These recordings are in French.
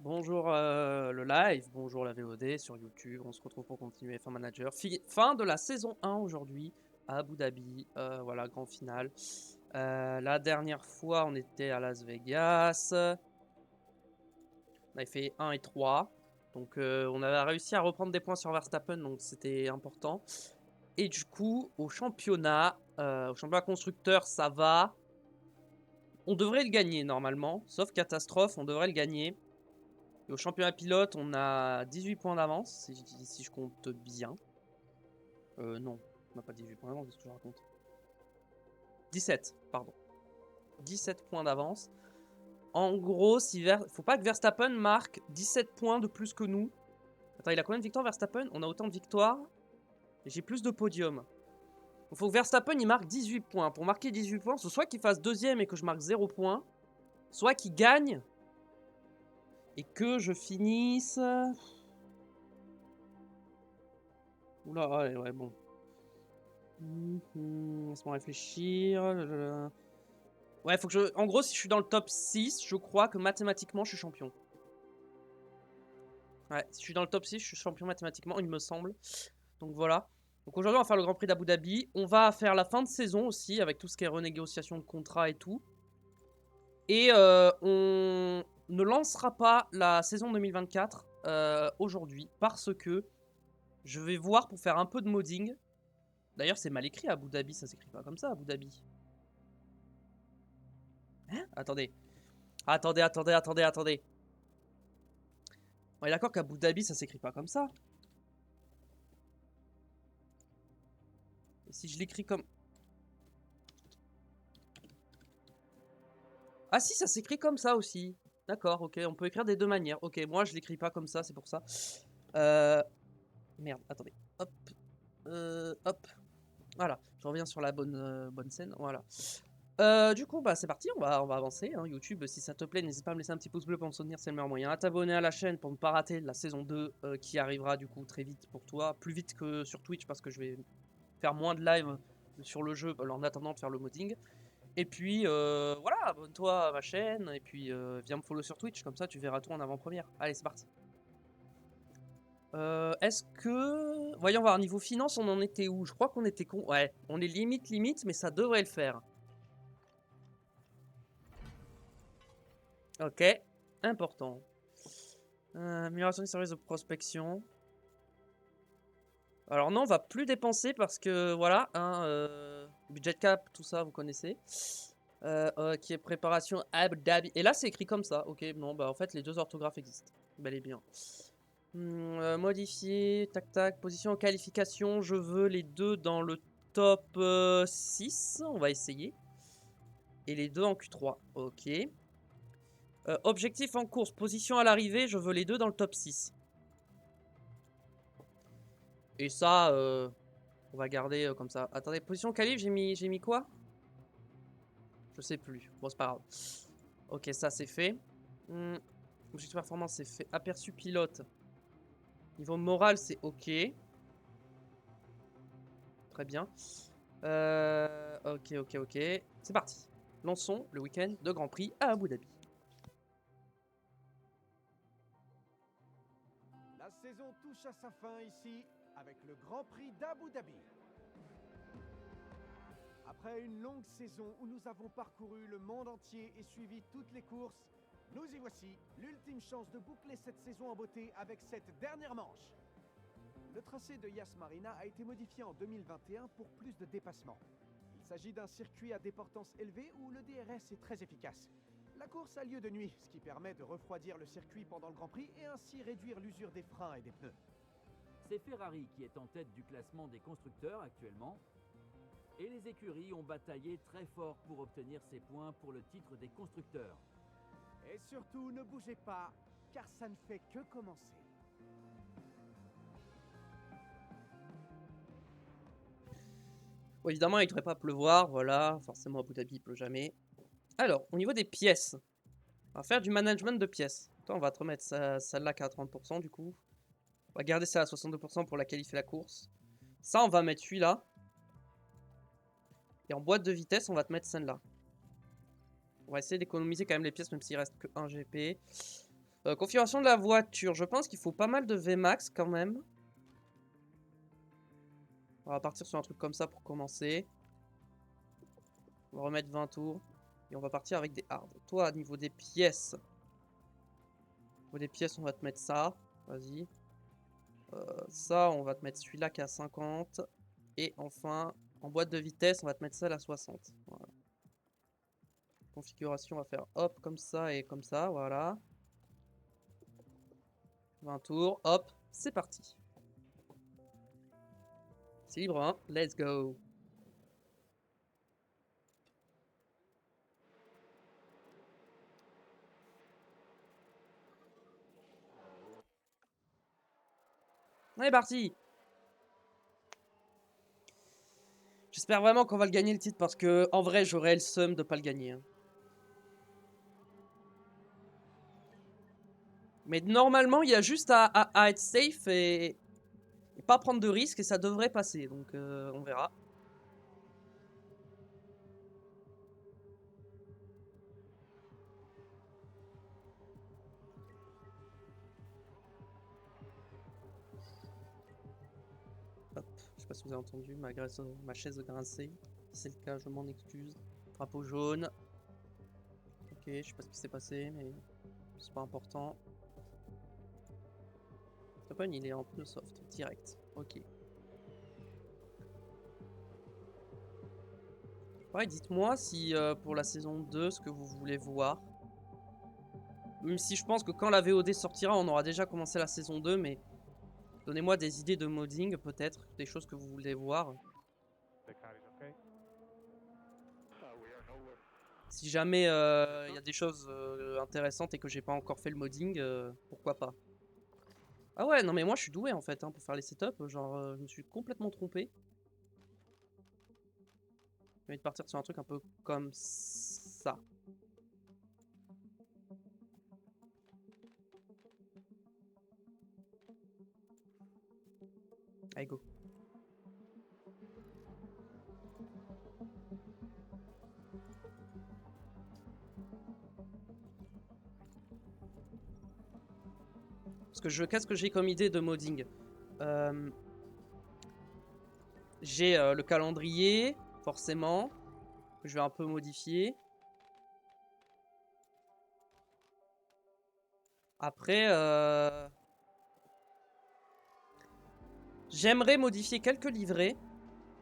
Bonjour le live, bonjour la VOD sur YouTube, on se retrouve pour continuer F1 Manager. Fin de la saison 1 aujourd'hui à Abu Dhabi, voilà, grand final. La dernière fois on était à Las Vegas, on avait fait 1 et 3, donc on avait réussi à reprendre des points sur Verstappen, donc c'était important. Et du coup au championnat constructeur ça va, on devrait le gagner normalement, sauf catastrophe, on devrait le gagner. Et au championnat pilote, on a 18 points d'avance, si je compte bien. Non, on n'a pas 18 points d'avance, qu'est-ce que je raconte? 17, pardon. 17 points d'avance. En gros, faut pas que Verstappen marque 17 points de plus que nous. Attends, il a combien de victoires Verstappen? On a autant de victoires. Et j'ai plus de podiums. Il faut que Verstappen il marque 18 points. Pour marquer 18 points, c'est soit qu'il fasse deuxième et que je marque 0 points, soit qu'il gagne et que je finisse... Oula, ouais, bon. Laisse-moi réfléchir. Ouais, faut que je... En gros, si je suis dans le top 6, je crois que mathématiquement, je suis champion. Ouais, si je suis dans le top 6, je suis champion mathématiquement, il me semble. Donc voilà. Donc aujourd'hui, on va faire le Grand Prix d'Abu Dhabi. On va faire la fin de saison aussi, avec tout ce qui est renégociation de contrat et tout. Et on ne lancera pas la saison 2024 aujourd'hui, parce que je vais voir pour faire un peu de modding. D'ailleurs, c'est mal écrit Abu Dhabi, ça s'écrit pas comme ça, Abu Dhabi. Hein? Attendez. Attendez. On est d'accord qu'Abu Dhabi, ça s'écrit pas comme ça. Et si je l'écris comme... Ah si, ça s'écrit comme ça aussi. D'accord, ok, on peut écrire des deux manières. Ok, moi je l'écris pas comme ça, c'est pour ça. Merde, attendez. Hop. Hop. Voilà, je reviens sur la bonne scène. Voilà. Du coup, bah c'est parti, on va avancer. Hein. YouTube, si ça te plaît, n'hésite pas à me laisser un petit pouce bleu pour me soutenir, c'est le meilleur moyen. À t'abonner à la chaîne pour ne pas rater la saison 2 qui arrivera du coup très vite pour toi. Plus vite que sur Twitch parce que je vais faire moins de live sur le jeu en attendant de faire le modding. Et puis voilà, abonne-toi à ma chaîne et puis viens me follow sur Twitch, comme ça tu verras tout en avant-première. Allez, c'est parti. Est-ce que... Voyons voir, niveau finance, on en était où? Je crois qu'on était con... Ouais, on est limite, mais ça devrait le faire. Ok, important. Amélioration des services de prospection. Alors non, on va plus dépenser parce que, voilà, hein, budget cap, tout ça, vous connaissez. Ok, préparation Abu Dhabi. Et là, c'est écrit comme ça. Ok, non, bah en fait, les deux orthographes existent. Bel et bien. Modifier, tac, position en qualification. Je veux les deux dans le top 6. On va essayer. Et les deux en Q3. Ok. Objectif en course, position à l'arrivée. Je veux les deux dans le top 6. Et ça, on va garder comme ça. Attendez, position qualif, j'ai mis quoi? Je sais plus. Bon, c'est pas grave. Ok, ça c'est fait. Objectif performance, c'est fait. Aperçu pilote. Niveau moral, c'est ok. Très bien. Ok. C'est parti. Lançons le week-end de Grand Prix à Abu Dhabi. La saison touche à sa fin ici avec le Grand Prix d'Abu Dhabi. Après une longue saison où nous avons parcouru le monde entier et suivi toutes les courses, nous y voici, l'ultime chance de boucler cette saison en beauté avec cette dernière manche. Le tracé de Yas Marina a été modifié en 2021 pour plus de dépassement. Il s'agit d'un circuit à déportance élevée où le DRS est très efficace. La course a lieu de nuit, ce qui permet de refroidir le circuit pendant le Grand Prix et ainsi réduire l'usure des freins et des pneus. C'est Ferrari qui est en tête du classement des constructeurs actuellement. Et les écuries ont bataillé très fort pour obtenir ces points pour le titre des constructeurs. Et surtout, ne bougez pas, car ça ne fait que commencer. Bon, évidemment, il ne devrait pas pleuvoir, voilà. Forcément, Abu Dhabi, il pleut jamais. Alors, au niveau des pièces, on va faire du management de pièces. Attends, on va te remettre celle-là qui est à 30% du coup. On va garder ça à 62% pour la qualifier la course. Ça, on va mettre celui-là. Et en boîte de vitesse, on va te mettre celle-là. On va essayer d'économiser quand même les pièces, même s'il reste que 1 GP. Configuration de la voiture. Je pense qu'il faut pas mal de VMAX quand même. On va partir sur un truc comme ça pour commencer. On va remettre 20 tours. Et on va partir avec des hard. Toi, au niveau des pièces. Au niveau des pièces, on va te mettre ça. Vas-y. Ça, on va te mettre celui-là qui est à 50. Et enfin, en boîte de vitesse, on va te mettre celle à 60. Voilà. Configuration, on va faire hop, comme ça et comme ça. Voilà. 20 tours. Hop, c'est parti. C'est libre, hein? Let's go. On est parti. J'espère vraiment qu'on va le gagner le titre parce que en vrai j'aurais le seum de pas le gagner. Hein. Mais normalement il y a juste à être safe et pas prendre de risques et ça devrait passer. Donc on verra. Hop, je sais pas si vous avez entendu ma chaise grincer. Si c'est le cas, je m'en excuse. Drapeau jaune. Ok, je sais pas ce qui s'est passé, mais c'est pas important. Stopon, il est en pneu soft, direct. Ok. Pareil, dites-moi si pour la saison 2, ce que vous voulez voir. Même si je pense que quand la VOD sortira, on aura déjà commencé la saison 2, mais donnez-moi des idées de modding, peut-être, des choses que vous voulez voir. Si jamais il y a des choses intéressantes et que j'ai pas encore fait le modding, pourquoi pas. Ah ouais, non mais moi je suis doué en fait hein, pour faire les setups, genre je me suis complètement trompé. J'ai envie de partir sur un truc un peu comme ça. Allez go. Parce que qu'est-ce que j'ai comme idée de modding? J'ai le calendrier, forcément, que je vais un peu modifier. Après, j'aimerais modifier quelques livrées.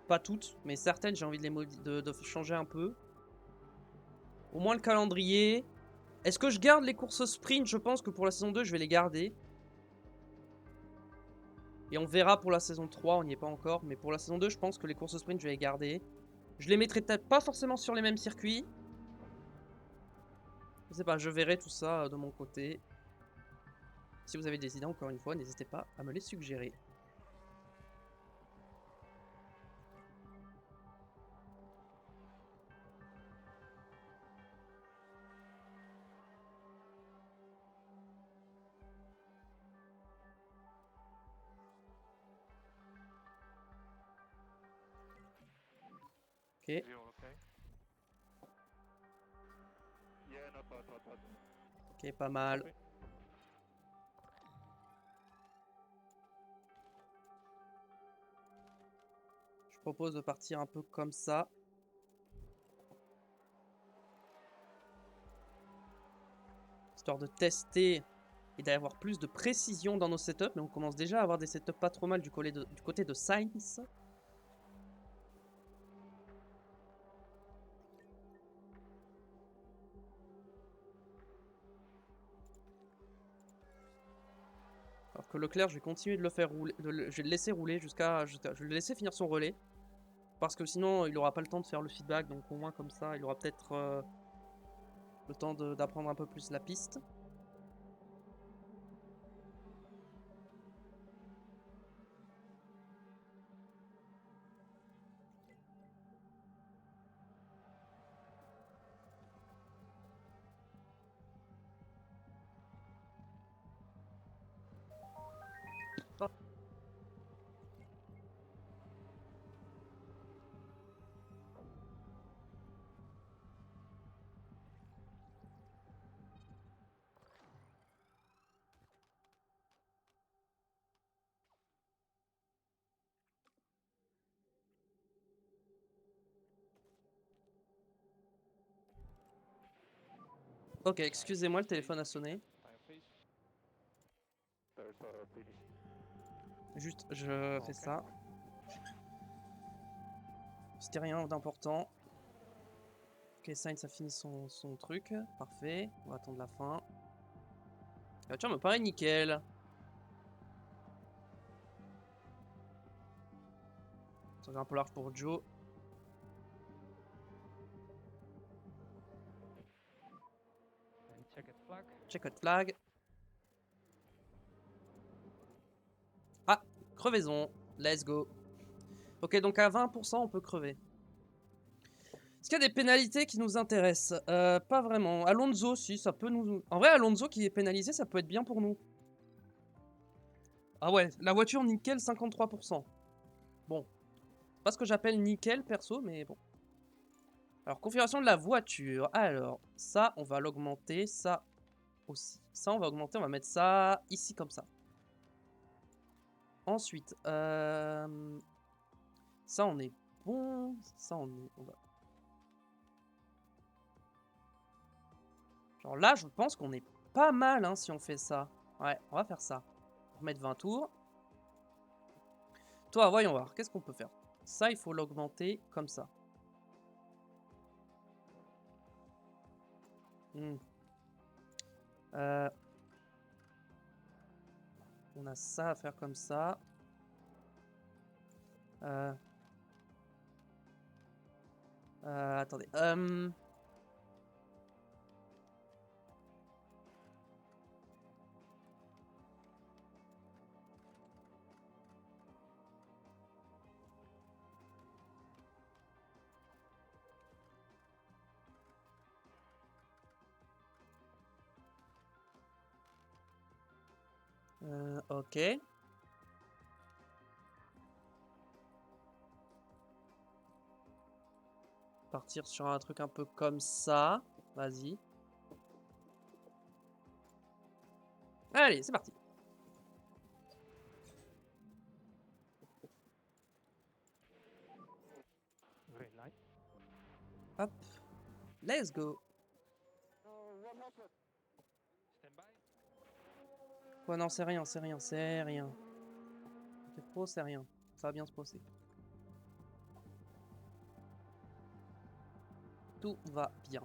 Pas toutes, mais certaines, j'ai envie de les de changer un peu. Au moins le calendrier. Est-ce que je garde les courses sprint? Je pense que pour la saison 2, je vais les garder. Et on verra pour la saison 3, on n'y est pas encore. Mais pour la saison 2, je pense que les courses sprint, je vais les garder. Je les mettrai peut-être pas forcément sur les mêmes circuits. Je sais pas, je verrai tout ça de mon côté. Si vous avez des idées, encore une fois, n'hésitez pas à me les suggérer. Ok. Ok, pas mal. Je propose de partir un peu comme ça. Histoire de tester et d'avoir plus de précision dans nos setups. Mais on commence déjà à avoir des setups pas trop mal du côté de Sainz. Alors que Leclerc, je vais continuer de le faire rouler. Je vais le laisser rouler jusqu'à. Je vais le laisser finir son relais. Parce que sinon, il n'aura pas le temps de faire le feedback. Donc au moins comme ça, il aura peut-être le temps d'apprendre un peu plus la piste. Oh. Ok, excusez-moi, le téléphone a sonné. Juste, je fais ça. C'était rien d'important. Ok, Sainz a fini son truc. Parfait. On va attendre la fin. La voiture me paraît nickel. Ça va un peu large pour Joe. Checkered flag. Ah, crevaison. Let's go. Ok, donc à 20%, on peut crever. Est-ce qu'il y a des pénalités qui nous intéressent? Pas vraiment. Alonso, si, ça peut nous... En vrai, Alonso qui est pénalisé, ça peut être bien pour nous. Ah ouais, la voiture nickel, 53%. Bon. C'est pas ce que j'appelle nickel, perso, mais bon. Alors, configuration de la voiture. Alors, ça, on va l'augmenter. Ça aussi. Ça, on va augmenter. On va mettre ça ici, comme ça. Ensuite, ça, on est bon. Ça, on est... Genre là, je pense qu'on est pas mal hein, si on fait ça. Ouais, on va faire ça. On va mettre 20 tours. Toi, voyons voir. Qu'est-ce qu'on peut faire? Ça, il faut l'augmenter comme ça. Hmm. On a ça à faire comme ça. Attendez. Ok. Partir sur un truc un peu comme ça. Vas-y. Allez, c'est parti. Hop. Let's go. Ouais, non, c'est rien, c'est rien, c'est rien. C'est pro, c'est rien. Ça va bien se passer. Tout va bien.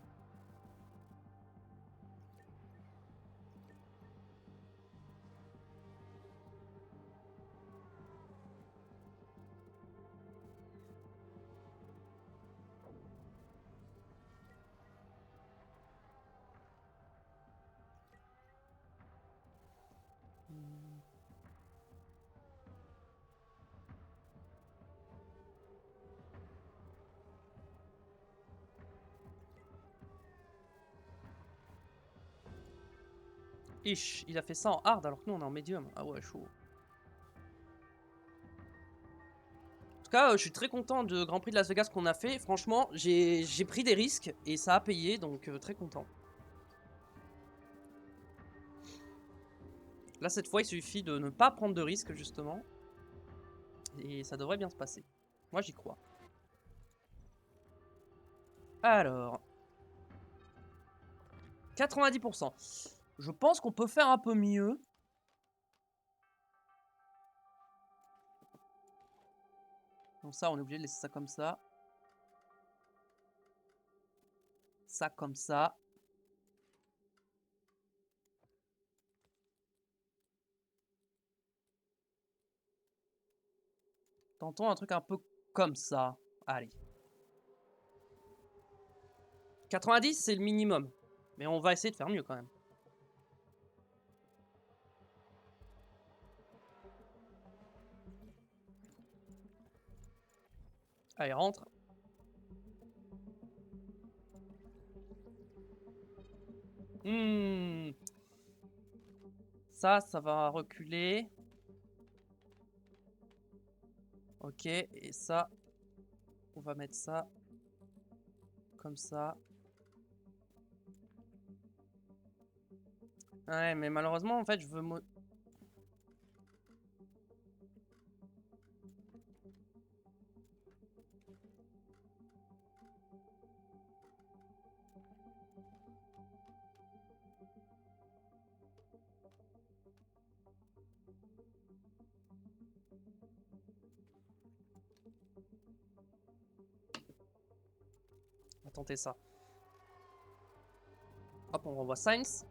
Ish, il a fait ça en hard alors que nous on est en médium. Ah ouais, chaud. En tout cas, je suis très content de Grand Prix de Las Vegas qu'on a fait. Franchement, j'ai pris des risques et ça a payé, donc très content. Là, cette fois, il suffit de ne pas prendre de risques, justement. Et ça devrait bien se passer. Moi, j'y crois. Alors... 90%. Je pense qu'on peut faire un peu mieux. Donc ça, on est obligé de laisser ça comme ça. Ça comme ça. Tentons un truc un peu comme ça. Allez. 90, c'est le minimum. Mais on va essayer de faire mieux quand même. Allez, rentre. Ça va reculer. Ok, et ça, on va mettre ça comme ça. Ouais, mais malheureusement, en fait, je veux... va tenter ça. Hop, on renvoie Sainz.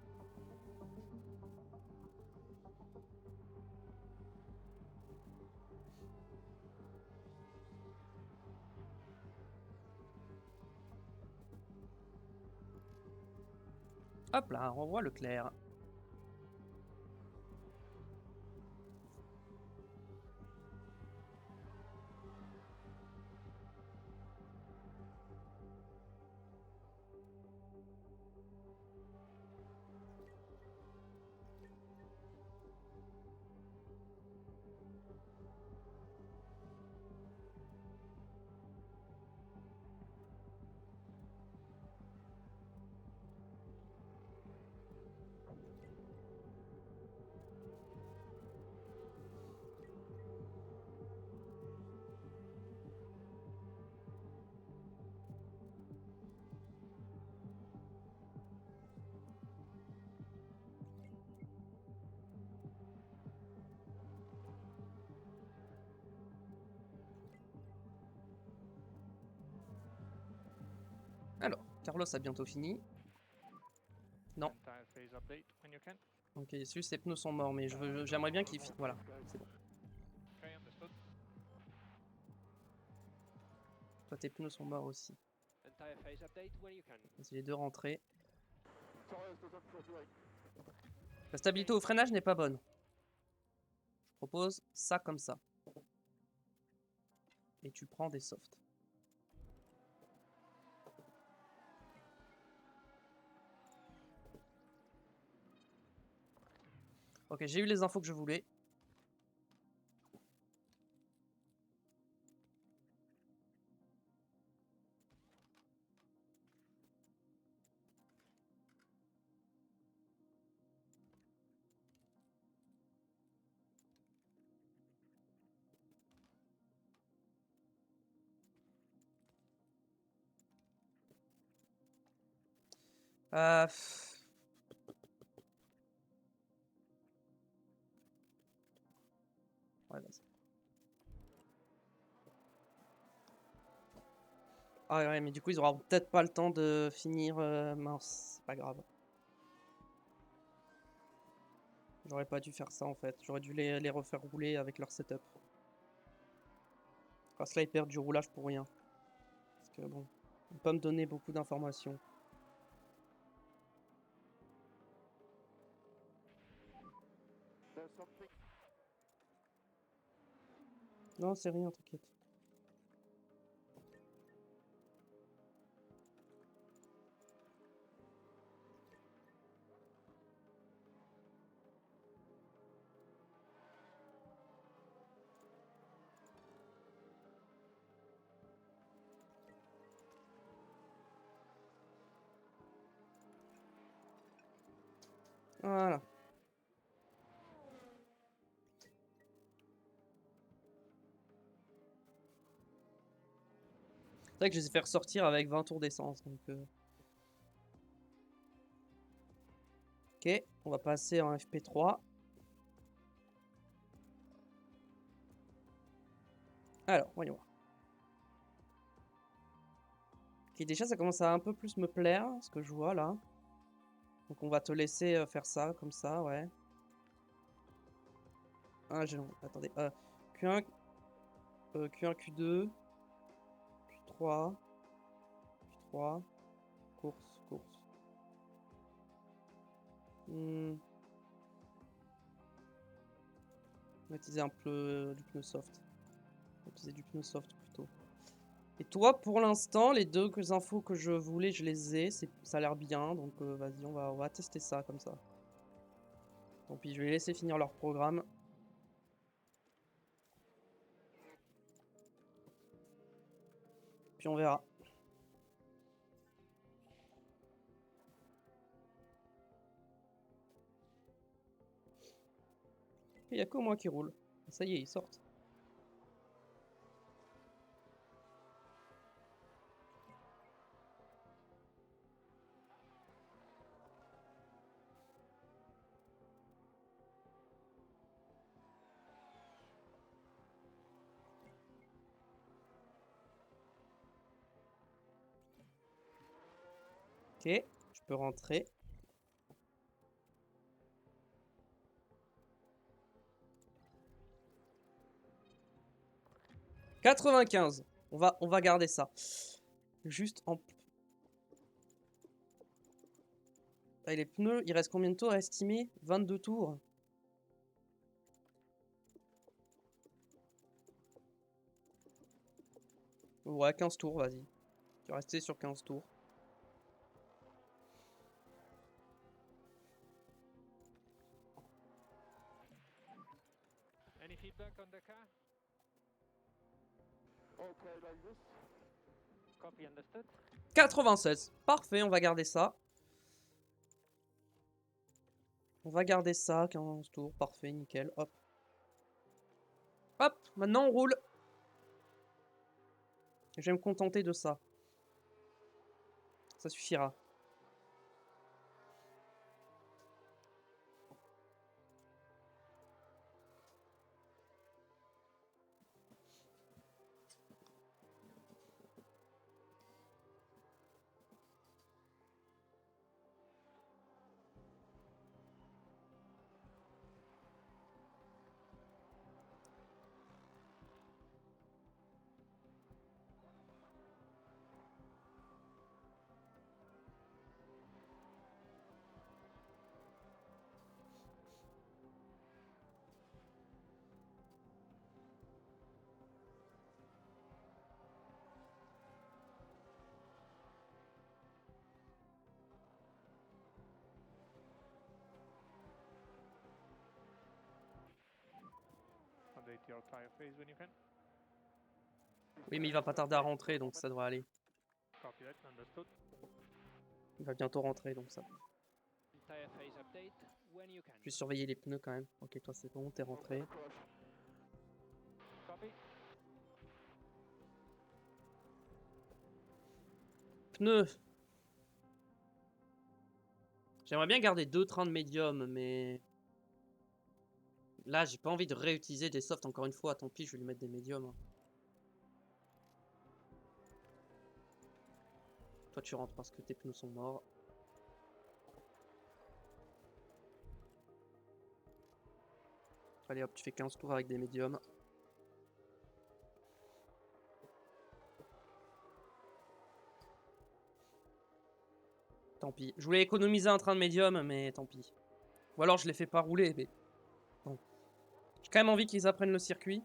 Hop là, on renvoie Leclerc. Alors, Carlos a bientôt fini. Non. Ok, celui ses pneus sont morts, mais j'aimerais bien qu'il finisse. Voilà, c'est bon. Toi, tes pneus sont morts aussi. C'est les deux rentrées. La stabilité au freinage n'est pas bonne. Je propose ça comme ça. Et tu prends des softs. Ok, j'ai eu les infos que je voulais. Pff. Ouais, vas-y. Ah ouais, mais du coup, ils auront peut-être pas le temps de finir. Mince, c'est pas grave. J'aurais pas dû faire ça en fait. J'aurais dû les refaire rouler avec leur setup. Parce que là, ils perdent du roulage pour rien. Parce que bon, ils peuvent pas me donner beaucoup d'informations. Non, c'est rien, t'inquiète. Voilà. C'est vrai que je les ai fait ressortir avec 20 tours d'essence. Donc, ok, on va passer en FP3. Alors, voyons voir. Ok, déjà, ça commence à un peu plus me plaire, ce que je vois là. Donc, on va te laisser faire ça, comme ça, ouais. Ah, attendez. Q1, Q1, Q2, Q3, Q3, course. On va utiliser un peu du pneu soft. On va utiliser du pneu soft plutôt. Et toi, pour l'instant, les deux infos que je voulais, je les ai. Ça a l'air bien, donc vas-y, on va tester ça comme ça. Tant pis, je vais les laisser finir leur programme. Puis on verra. Il n'y a que moi qui roule. Ça y est, ils sortent. Ok, je peux rentrer. « 95. On va garder ça. Juste en... Ah, les pneus, il reste combien de tours à estimer? 22 tours. Ouais, 15 tours, vas-y. Tu vas rester sur 15 tours. Any feedback on the car? Okay, like this. Copy, understood. 96. Parfait, on va garder ça. On va garder ça, 15 tours. Parfait, nickel. Hop. Hop, maintenant on roule. Je vais me contenter de ça. Ça suffira. Update your tire phase when you can. Oui, mais il va pas tarder à rentrer, donc ça devrait aller. Copy that, understood. Il va bientôt rentrer, donc ça. Tire phase update when you can. Je vais surveiller les pneus quand même. Ok, toi c'est bon, t'es rentré. Copy. Pneus. J'aimerais bien garder 2 trains de médium, mais... Là, j'ai pas envie de réutiliser des softs encore une fois. Tant pis, je vais lui mettre des médiums. Hein. Toi, tu rentres parce que tes pneus sont morts. Allez hop, tu fais 15 tours avec des médiums. Tant pis. Je voulais économiser un train de médium, mais tant pis. Ou alors je les fais pas rouler, mais... Bon. J'ai quand même envie qu'ils apprennent le circuit.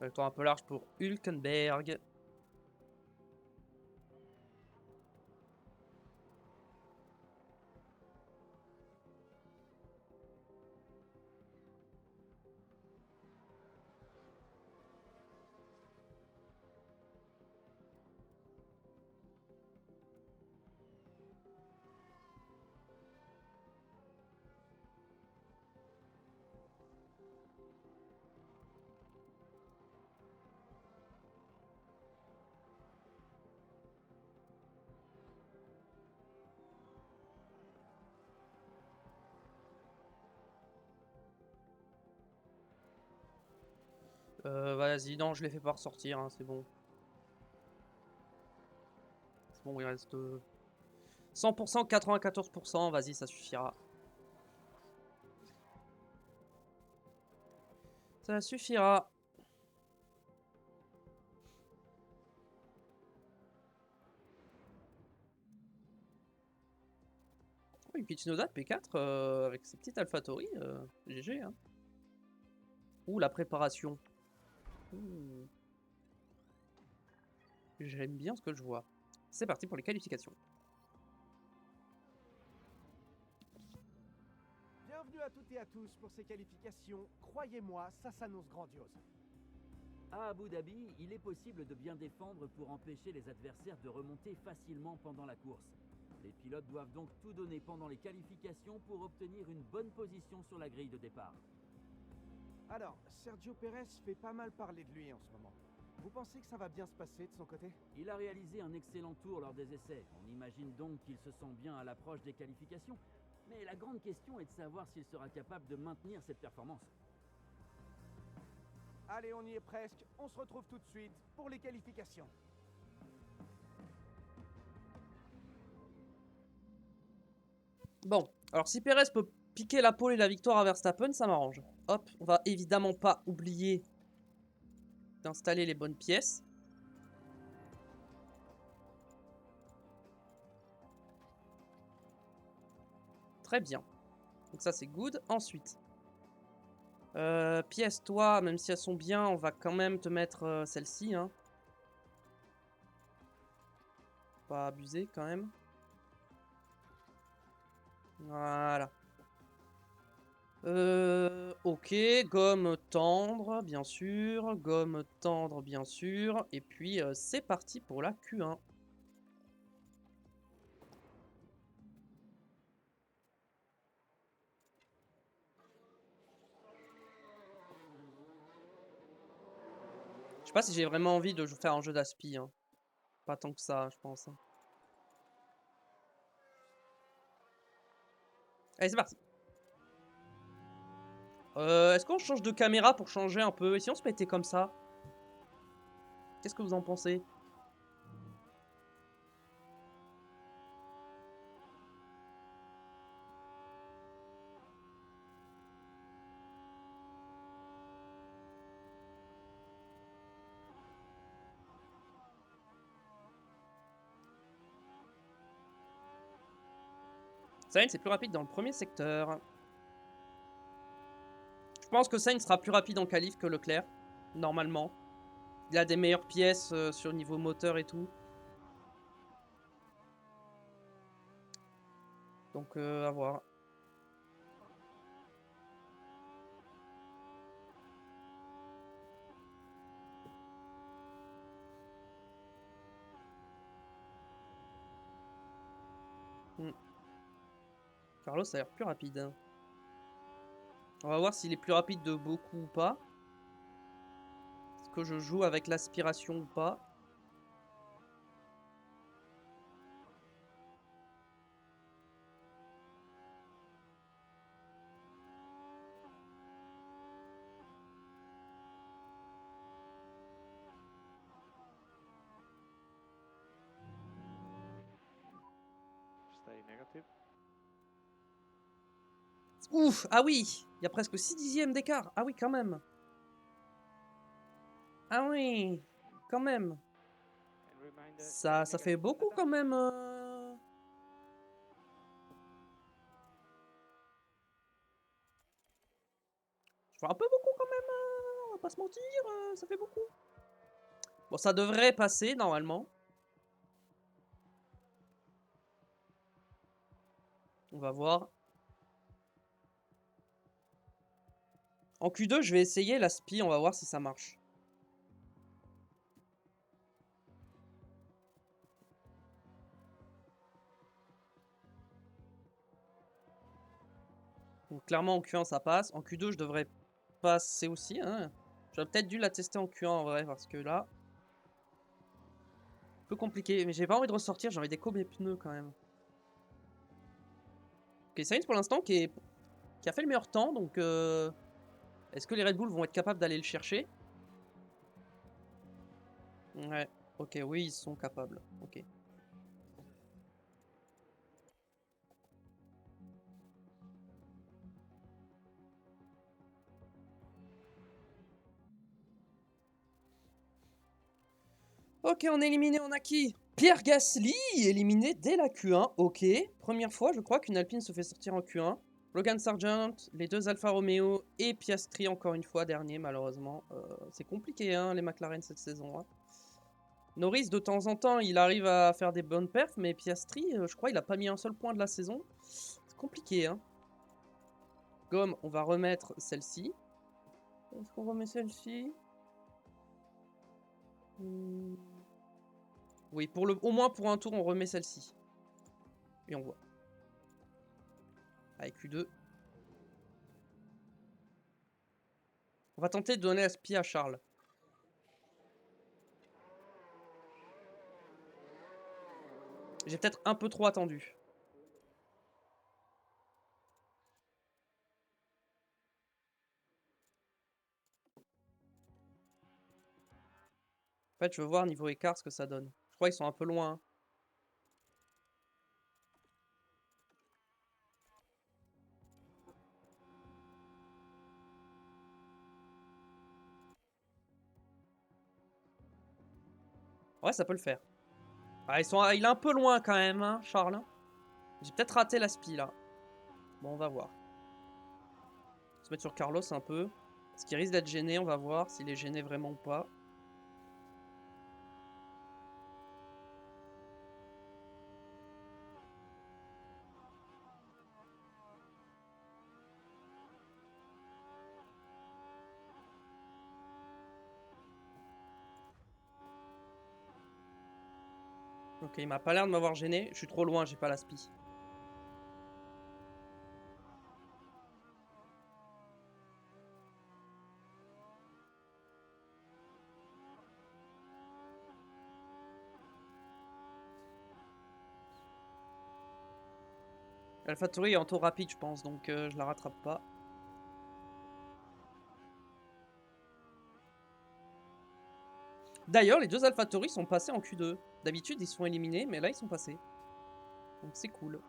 Le temps un peu large pour Hülkenberg. Vas-y, non, je les fais pas ressortir, hein, c'est bon. C'est bon, il reste 100%, 94%, vas-y, ça suffira. Ça suffira. Oh, Yuki Tsunoda de P4 avec ses petites AlphaTauri, GG. Hein. Ouh, la préparation. Ouh. J'aime bien ce que je vois. C'est parti pour les qualifications. Bienvenue à toutes et à tous pour ces qualifications. Croyez-moi, ça s'annonce grandiose. À Abu Dhabi, il est possible de bien défendre pour empêcher les adversaires de remonter facilement pendant la course. Les pilotes doivent donc tout donner pendant les qualifications pour obtenir une bonne position sur la grille de départ. Alors, Sergio Pérez fait pas mal parler de lui en ce moment. Vous pensez que ça va bien se passer de son côté? Il a réalisé un excellent tour lors des essais. On imagine donc qu'il se sent bien à l'approche des qualifications. Mais la grande question est de savoir s'il sera capable de maintenir cette performance. Allez, on y est presque. On se retrouve tout de suite pour les qualifications. Bon, alors si Perez peut piquer la pole et la victoire à Verstappen, ça m'arrange. Hop, on va évidemment pas oublier d'installer les bonnes pièces. Très bien. Donc ça c'est good. Ensuite, pièces, toi, même si elles sont bien, on va quand même te mettre celle-ci. Hein. Pas abuser quand même. Voilà. Ok, gomme tendre, bien sûr. Gomme tendre, bien sûr. Et puis, c'est parti pour la Q1. Je sais pas si j'ai vraiment envie de faire un jeu d'aspi. Hein. Pas tant que ça, je pense. Hein. Allez, c'est parti. Est-ce qu'on change de caméra pour changer un peu? Et si on se mettait comme ça? Qu'est-ce que vous en pensez? Sainz est plus rapide dans le premier secteur. Je pense que Sainz sera plus rapide en qualif que Leclerc, normalement. Il a des meilleures pièces sur le niveau moteur et tout. Donc, à voir. Carlos a l'air plus rapide. Hein. On va voir s'il est plus rapide de beaucoup ou pas. Est-ce que je joue avec l'aspiration ou pas? Stay negative. Ouf! Ah oui! Il y a presque 6 dixièmes d'écart. Ah oui, quand même. Ah oui! Quand même. And reminder, Ça stay fait negative on beaucoup the quand top. même. Ça fait un peu beaucoup quand même. On va pas se mentir. Ça fait beaucoup. Bon, ça devrait passer normalement. On va voir. En Q2, je vais essayer l'aspi. On va voir si ça marche. Donc, clairement, en Q1, ça passe. En Q2, je devrais passer aussi. Hein. J'aurais peut-être dû la tester en Q1 en vrai, parce que là... Un peu compliqué. Mais j'ai pas envie de ressortir, j'ai envie d'éco mes pneus quand même. Ok, Sainz pour l'instant qui a fait le meilleur temps, donc... Est-ce que les Red Bull vont être capables d'aller le chercher? Ouais. Ok, oui, ils sont capables. Ok. Ok, on est éliminé, on a qui? Pierre Gasly, éliminé dès la Q1. Ok, première fois, je crois, qu'une Alpine se fait sortir en Q1. Logan Sargent, les deux Alfa Romeo et Piastri encore une fois, dernier malheureusement. C'est compliqué, hein, les McLaren cette saison. Hein. Norris, de temps en temps, il arrive à faire des bonnes perfs, mais Piastri, je crois, il a pas mis un seul point de la saison. C'est compliqué, hein. Gomme, on va remettre celle-ci. Est-ce qu'on remet celle-ci? Oui, au moins pour un tour, on remet celle-ci. Et on voit. Avec Q2. On va tenter de donner la spie à Charles. J'ai peut-être un peu trop attendu. En fait, je veux voir niveau écart ce que ça donne. Je crois qu'ils sont un peu loin. Hein. Ouais, ça peut le faire. Ah, il est un peu loin quand même, hein, Charles. J'ai peut-être raté la spi là. Bon, on va voir. On va se mettre sur Carlos un peu. Parce qu'il risque d'être gêné, on va voir s'il est gêné vraiment ou pas. Ok, il m'a pas l'air de m'avoir gêné. Je suis trop loin, j'ai pas la spi. AlphaTauri est en tour rapide, je pense, donc je la rattrape pas. D'ailleurs, les deux AlphaTauri sont passés en Q2. D'habitude, ils se font éliminer, mais là, ils sont passés. Donc c'est cool.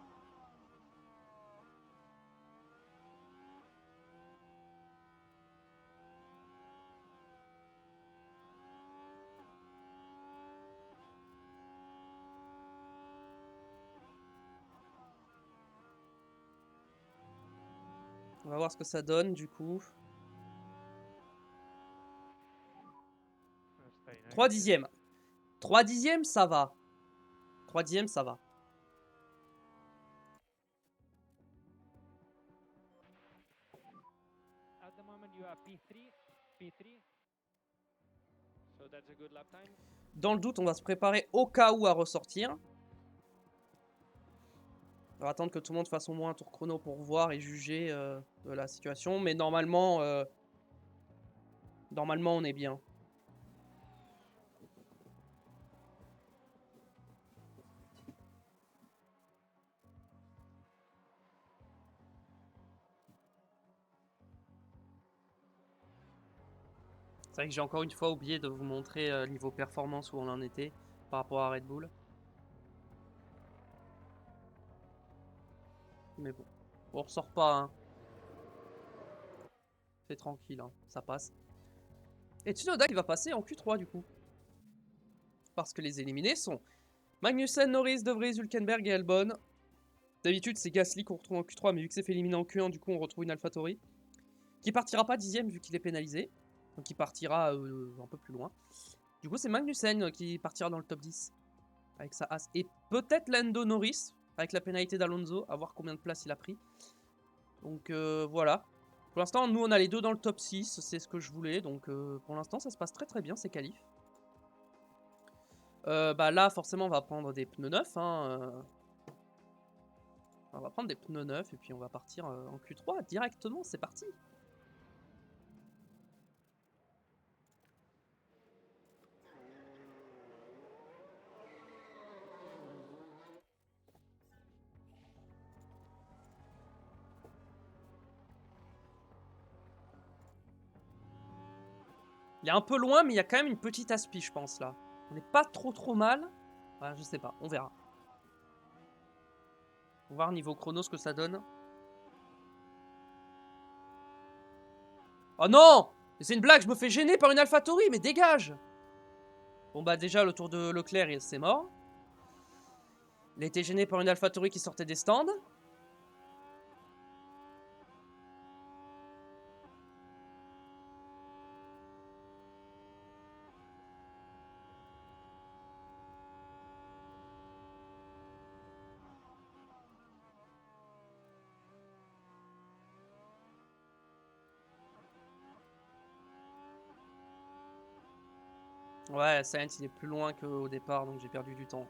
On va voir ce que ça donne, du coup. Stay 3 negative. dixièmes. 3 dixièmes, ça va. 3 dixièmes, ça va. At the moment you are P3. P3. So that's a good lap time. Dans le doute, on va se préparer au cas où à ressortir. On va attendre que tout le monde fasse au moins un tour chrono pour voir et juger de la situation. Mais normalement, on est bien. C'est vrai que j'ai encore une fois oublié de vous montrer niveau performance où on en était par rapport à Red Bull. Mais bon, on ressort pas. Hein. C'est tranquille, hein. Ça passe. Et Tsunoda qui va passer en Q3 du coup. Parce que les éliminés sont Magnussen, Norris, De Vries, Hülkenberg et Albon. D'habitude, c'est Gasly qu'on retrouve en Q3, mais vu que c'est fait éliminer en Q1, du coup, on retrouve une AlphaTauri. Qui partira pas 10ème vu qu'il est pénalisé. Donc, il partira un peu plus loin. Du coup, c'est Magnussen qui partira dans le top 10. Avec sa As. Et peut-être Lando Norris, avec la pénalité d'Alonso, à voir combien de place il a pris. Donc, voilà. Pour l'instant, nous, on a les deux dans le top 6. C'est ce que je voulais. Donc, pour l'instant, ça se passe très très bien, ces qualifs. Bah là, forcément, on va prendre des pneus neufs. Hein, on va prendre des pneus neufs et puis on va partir en Q3 directement. C'est parti. Il est un peu loin, mais il y a quand même une petite aspi, je pense, là. On n'est pas trop mal. Ouais, je sais pas, on verra. On va voir niveau chrono ce que ça donne. Oh non! C'est une blague, je me fais gêner par une AlphaTauri, mais dégage! Bon bah déjà, le tour de Leclerc, c'est mort. Il a été gêné par une AlphaTauri qui sortait des stands. Ouais, Sainz, il est plus loin qu'au départ, donc j'ai perdu du temps.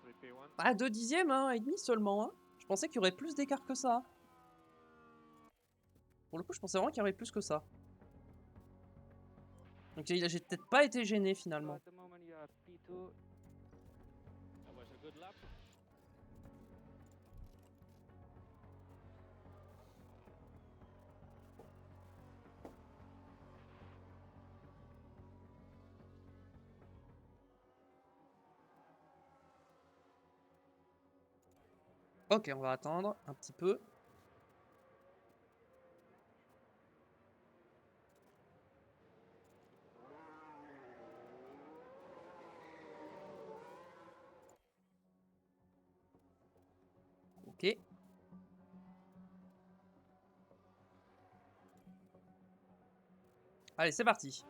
3P1. Ah, 2 dixièmes, hein, et demi seulement. Hein. Je pensais qu'il y aurait plus d'écart que ça. Pour le coup, je pensais vraiment qu'il y aurait plus que ça. Donc j'ai peut-être pas été gêné So finalement. at the moment you are P2. That was a good lap. Ok, on va attendre un petit peu. Ok. Allez, c'est parti.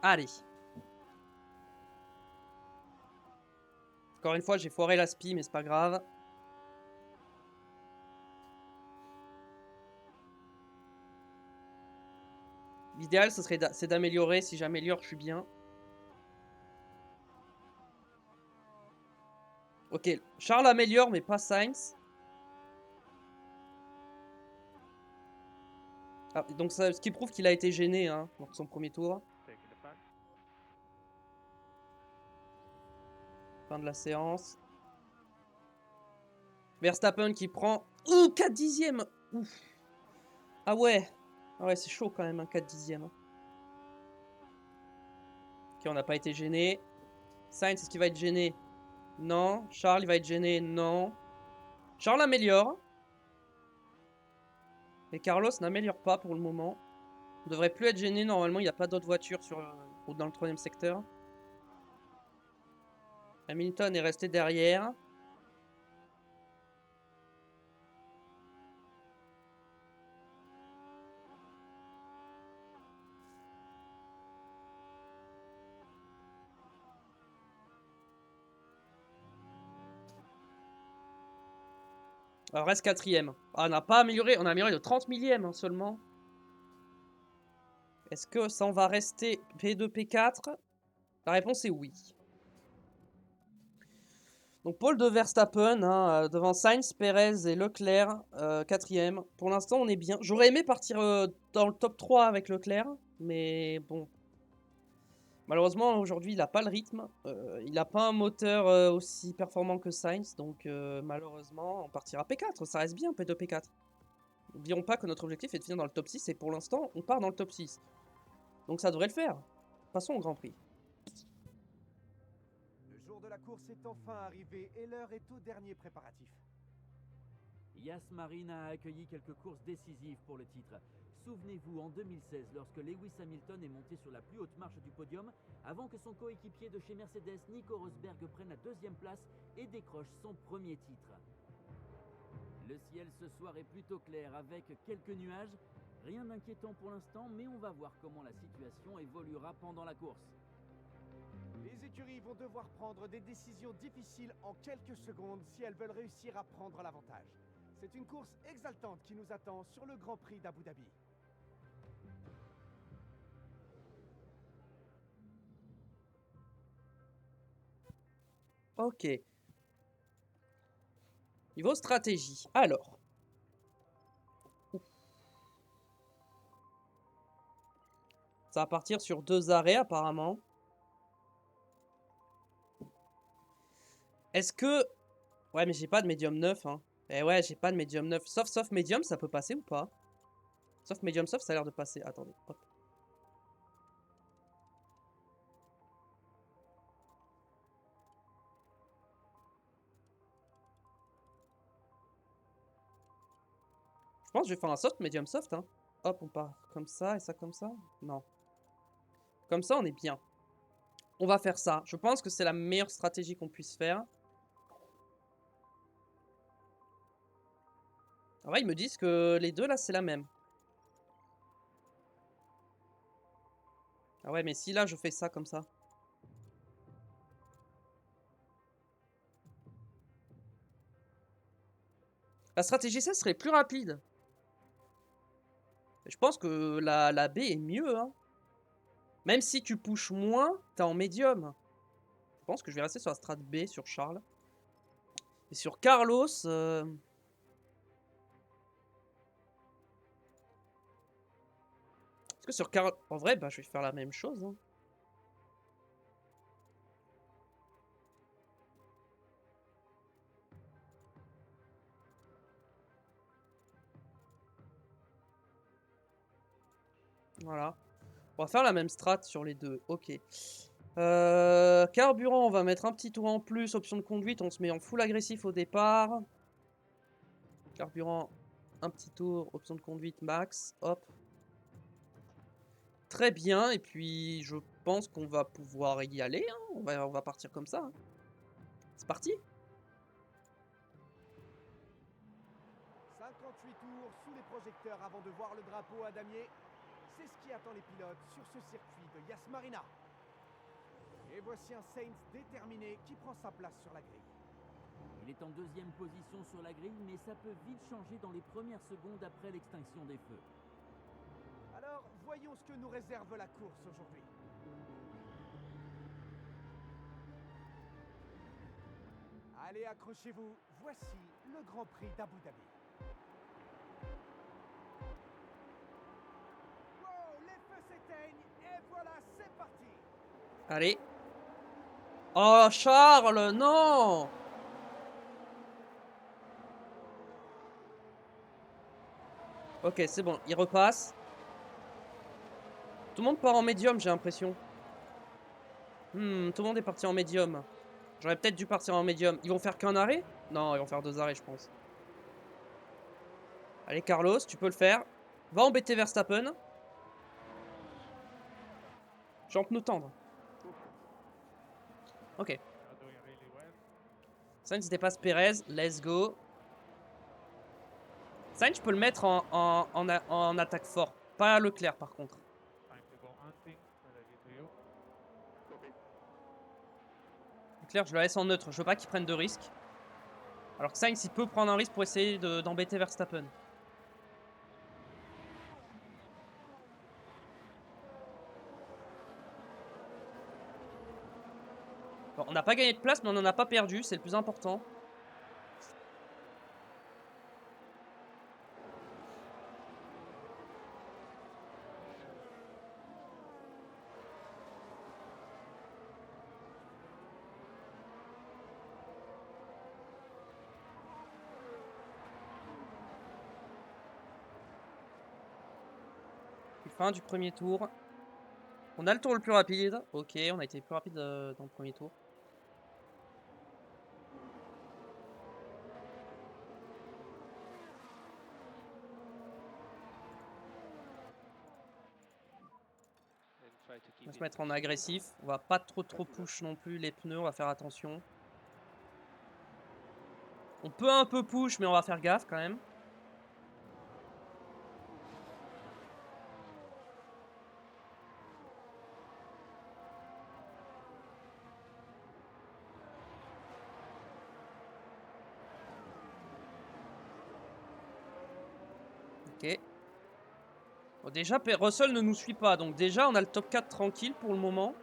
Allez. Encore une fois, j'ai foiré la spi, mais c'est pas grave. L'idéal, c'est d'améliorer. Si j'améliore, je suis bien. Ok, Charles améliore, mais pas Sainz. Ah, donc ça, ce qui prouve qu'il a été gêné hein, dans son premier tour. Taking the pack. Fin de la séance. Verstappen qui prend... Ouh, 4 dixièmes. Ouf. Ah ouais. Ah ouais, c'est chaud quand même, un 4 dixièmes. Ok, on n'a pas été gêné. Sainz, est-ce qu'il va être gêné? Non. Charles, il va être gêné? Non. Charles améliore. Et Carlos n'améliore pas pour le moment. On devrait plus être gêné. Normalement, il n'y a pas d'autres voitures dans le troisième secteur. Hamilton est resté derrière. Alors, reste quatrième. Ah, on n'a pas amélioré. On a amélioré de 30 millièmes hein, seulement. Est-ce que ça en va rester P2, P4? La réponse est oui. Donc pole de Verstappen, hein, devant Sainz, Perez et Leclerc, quatrième. Pour l'instant, on est bien. J'aurais aimé partir dans le top 3 avec Leclerc, mais bon. Malheureusement, aujourd'hui, il n'a pas le rythme. Il n'a pas un moteur aussi performant que Sainz, donc malheureusement, on partira P4. Ça reste bien, P2, P4. N'oublions pas que notre objectif est de finir dans le top 6, et pour l'instant, on part dans le top 6. Donc ça devrait le faire. Passons au Grand Prix. Le jour de la course est enfin arrivé et l'heure est au dernier préparatif. Yas Marine a accueilli quelques courses décisives pour le titre. Souvenez-vous, en 2016, lorsque Lewis Hamilton est monté sur la plus haute marche du podium, avant que son coéquipier de chez Mercedes, Nico Rosberg, prenne la deuxième place et décroche son premier titre. Le ciel ce soir est plutôt clair avec quelques nuages. Rien d'inquiétant pour l'instant, mais on va voir comment la situation évoluera pendant la course. Les écuries vont devoir prendre des décisions difficiles en quelques secondes si elles veulent réussir à prendre l'avantage. C'est une course exaltante qui nous attend sur le Grand Prix d'Abu Dhabi. Ok. Niveau stratégie. Alors. Ça va partir sur 2 arrêts apparemment. Est-ce que... Ouais, mais j'ai pas de médium 9. Hein. Eh ouais, j'ai pas de médium 9. Sauf médium, ça peut passer ou pas? Sauf médium soft, ça a l'air de passer. Attendez, hop. Je pense que je vais faire un soft, médium soft. Hein. Hop, on part comme ça et ça comme ça. Non. Comme ça, on est bien. On va faire ça. Je pense que c'est la meilleure stratégie qu'on puisse faire. Ah ouais, ils me disent que les deux, là, c'est la même. Ah ouais, mais si là, je fais ça comme ça. La stratégie C serait plus rapide. Je pense que la B est mieux. Hein. Même si tu pushes moins, t'es en médium. pense que je vais rester sur la strat B sur Charles. Et sur Carlos... Est-ce que sur Carlos... En vrai, bah, je vais faire la même chose. Hein. Voilà. On va faire la même strat sur les deux. Ok. Carburant, on va mettre un petit tour en plus. Option de conduite, on se met en full agressif au départ. Carburant, un petit tour. Option de conduite max. Hop. Très bien. Et puis, je pense qu'on va pouvoir y aller. Hein. On va partir comme ça. Hein. C'est parti. 58 tours sous les projecteurs avant de voir le drapeau à damier. C'est ce qui attend les pilotes sur ce circuit de Yas Marina. Et voici un Sainz déterminé qui prend sa place sur la grille. Il est en deuxième position sur la grille, mais ça peut vite changer dans les premières secondes après l'extinction des feux. Alors, voyons ce que nous réserve la course aujourd'hui. Allez, accrochez-vous, voici le Grand Prix d'Abu Dhabi. Wow, les feux s'éteignent et voilà, c'est parti. Allez. Oh, Charles, non! Ok, c'est bon, il repasse. Tout le monde part en médium, j'ai l'impression. Tout le monde est parti en médium. J'aurais peut-être dû partir en médium. Ils vont faire qu'un arrêt? Non, ils vont faire 2 arrêts, je pense. Allez, Carlos, tu peux le faire. Va embêter Verstappen. J'ai en pneu tendre. Ok. You're doing really well. Sainz dépasse Perez. Let's go. Sainz, je peux le mettre en attaque fort. Pas Leclerc, par contre. Time to go hunting. Ready to you. Leclerc, je le laisse en neutre. Je veux pas qu'il prenne de risques. Alors que Sainz, il peut prendre un risque pour essayer d'embêter Verstappen. Bon, on n'a pas gagné de place, mais on n'en a pas perdu. C'est le plus important. Fin du premier tour. On a le tour le plus rapide. Ok, on a été plus rapide dans le premier tour. Then try to On keep va se it mettre en agressif. On va pas trop push non plus les pneus. On va faire attention. On peut un peu push, mais on va faire gaffe quand même. Ok. Bon, déjà, Russell ne nous suit pas. Donc déjà, on a le top 4 tranquille pour le moment.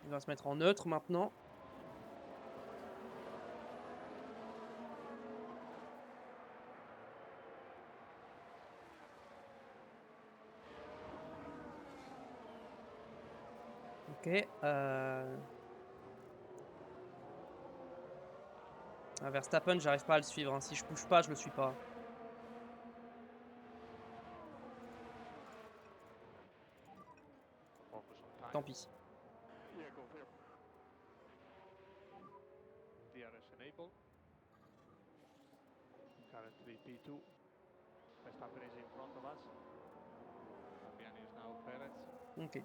On va se mettre en neutre maintenant. Ok. Verstappen, j'arrive pas à le suivre. Hein. Si je push pas, je le suis pas. focus on time. Tant pis. DRS enabled. Currently P2. Verstappen is in front of us. Fabian is now Perez. Ok.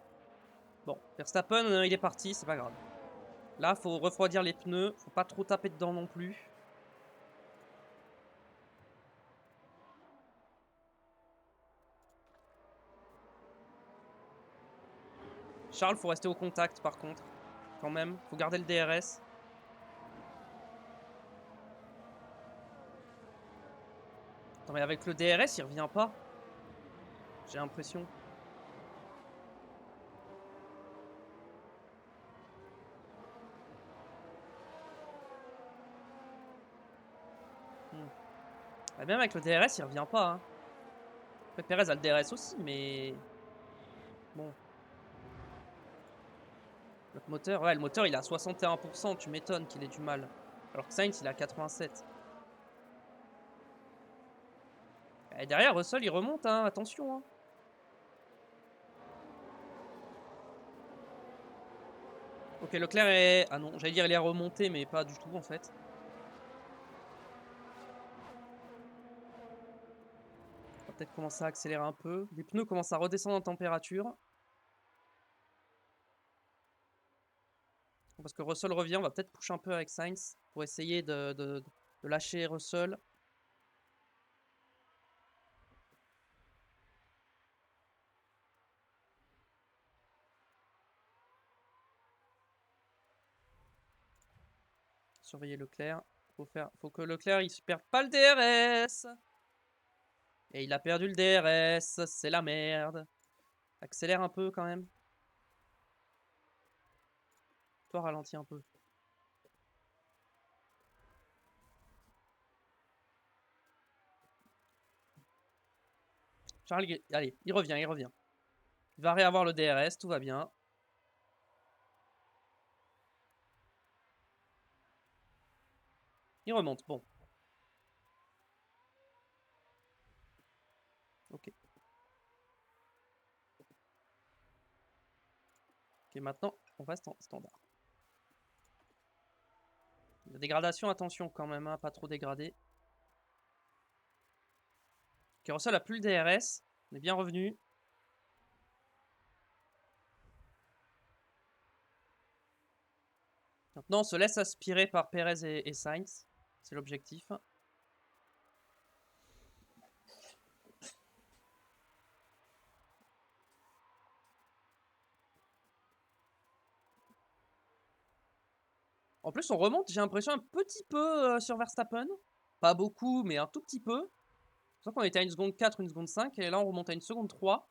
Bon, Verstappen, il est parti, c'est pas grave. Là, faut refroidir les pneus. Faut pas trop taper dedans non plus. Charles, faut rester au contact par contre. Quand même, faut garder le DRS. Attends, mais avec le DRS, il revient pas. J'ai l'impression. Bah, même avec le DRS, il revient pas. Hein. Après, Perez a le DRS aussi, mais... Bon. Le moteur, ouais, le moteur, il a 61%. Tu m'étonnes qu'il ait du mal. Alors que Sainz, il a 87. Et derrière, Russell, il remonte, hein. Attention, hein. Ok, Leclerc est... Ah non, j'allais dire il est remonté, mais pas du tout, en fait. On va peut-être commencer à accélérer un peu. Les pneus commencent à redescendre en température. Parce que Russell revient, on va peut-être push un peu avec Sainz pour essayer de lâcher Russell. Surveiller Leclerc. Faut que Leclerc il se perde pas le DRS. Et il a perdu le DRS, c'est la merde. Accélère un peu quand même. Toi ralentis un peu. Charles, allez, il revient, il revient. Il va réavoir le DRS, tout va bien. Il remonte, bon. Ok. Ok, maintenant, on reste en standard. La dégradation, attention quand même, hein, pas trop dégradé. Ok, Russell a plus le DRS. On est bien revenu. Maintenant, on se laisse aspirer par Perez et Sainz. C'est l'objectif. En plus, on remonte, j'ai l'impression, un petit peu sur Verstappen. Pas beaucoup, mais un tout petit peu. C'est pour ça qu'on était à 1 seconde 4, 1 seconde 5. Et là, on remonte à 1 seconde 3.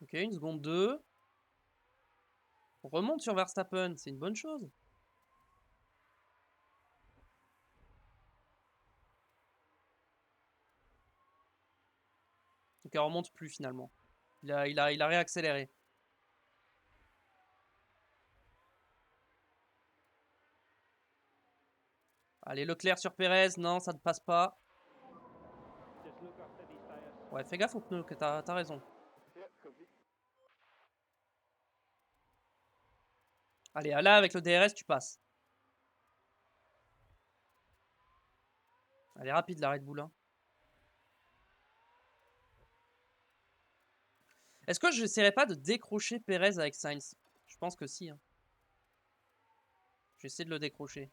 Ok, 1 seconde 2. On remonte sur Verstappen, c'est une bonne chose. Donc elle remonte plus finalement. Il a réaccéléré. Allez, Leclerc sur Perez. Non, ça ne passe pas. Ouais, fais gaffe aux pneus, que t'as raison. Allez, là, avec le DRS, tu passes. Elle est rapide, la Red Bull. Hein. Est-ce que je n'essaierai pas de décrocher Perez avec Sainz? Je pense que si. Hein. J'essaie de le décrocher.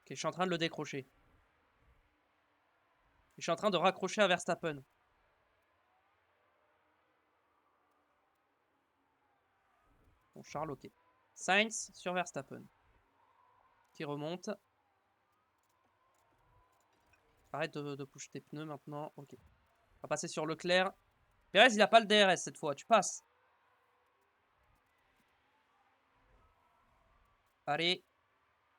Ok, je suis en train de le décrocher. Je suis en train de raccrocher à Verstappen. Bon, Charles, ok. Sainz sur Verstappen. Qui remonte. Arrête de pusher tes pneus maintenant. Ok. On va passer sur Leclerc. Perez, il n'a pas le DRS cette fois. Tu passes. Allez.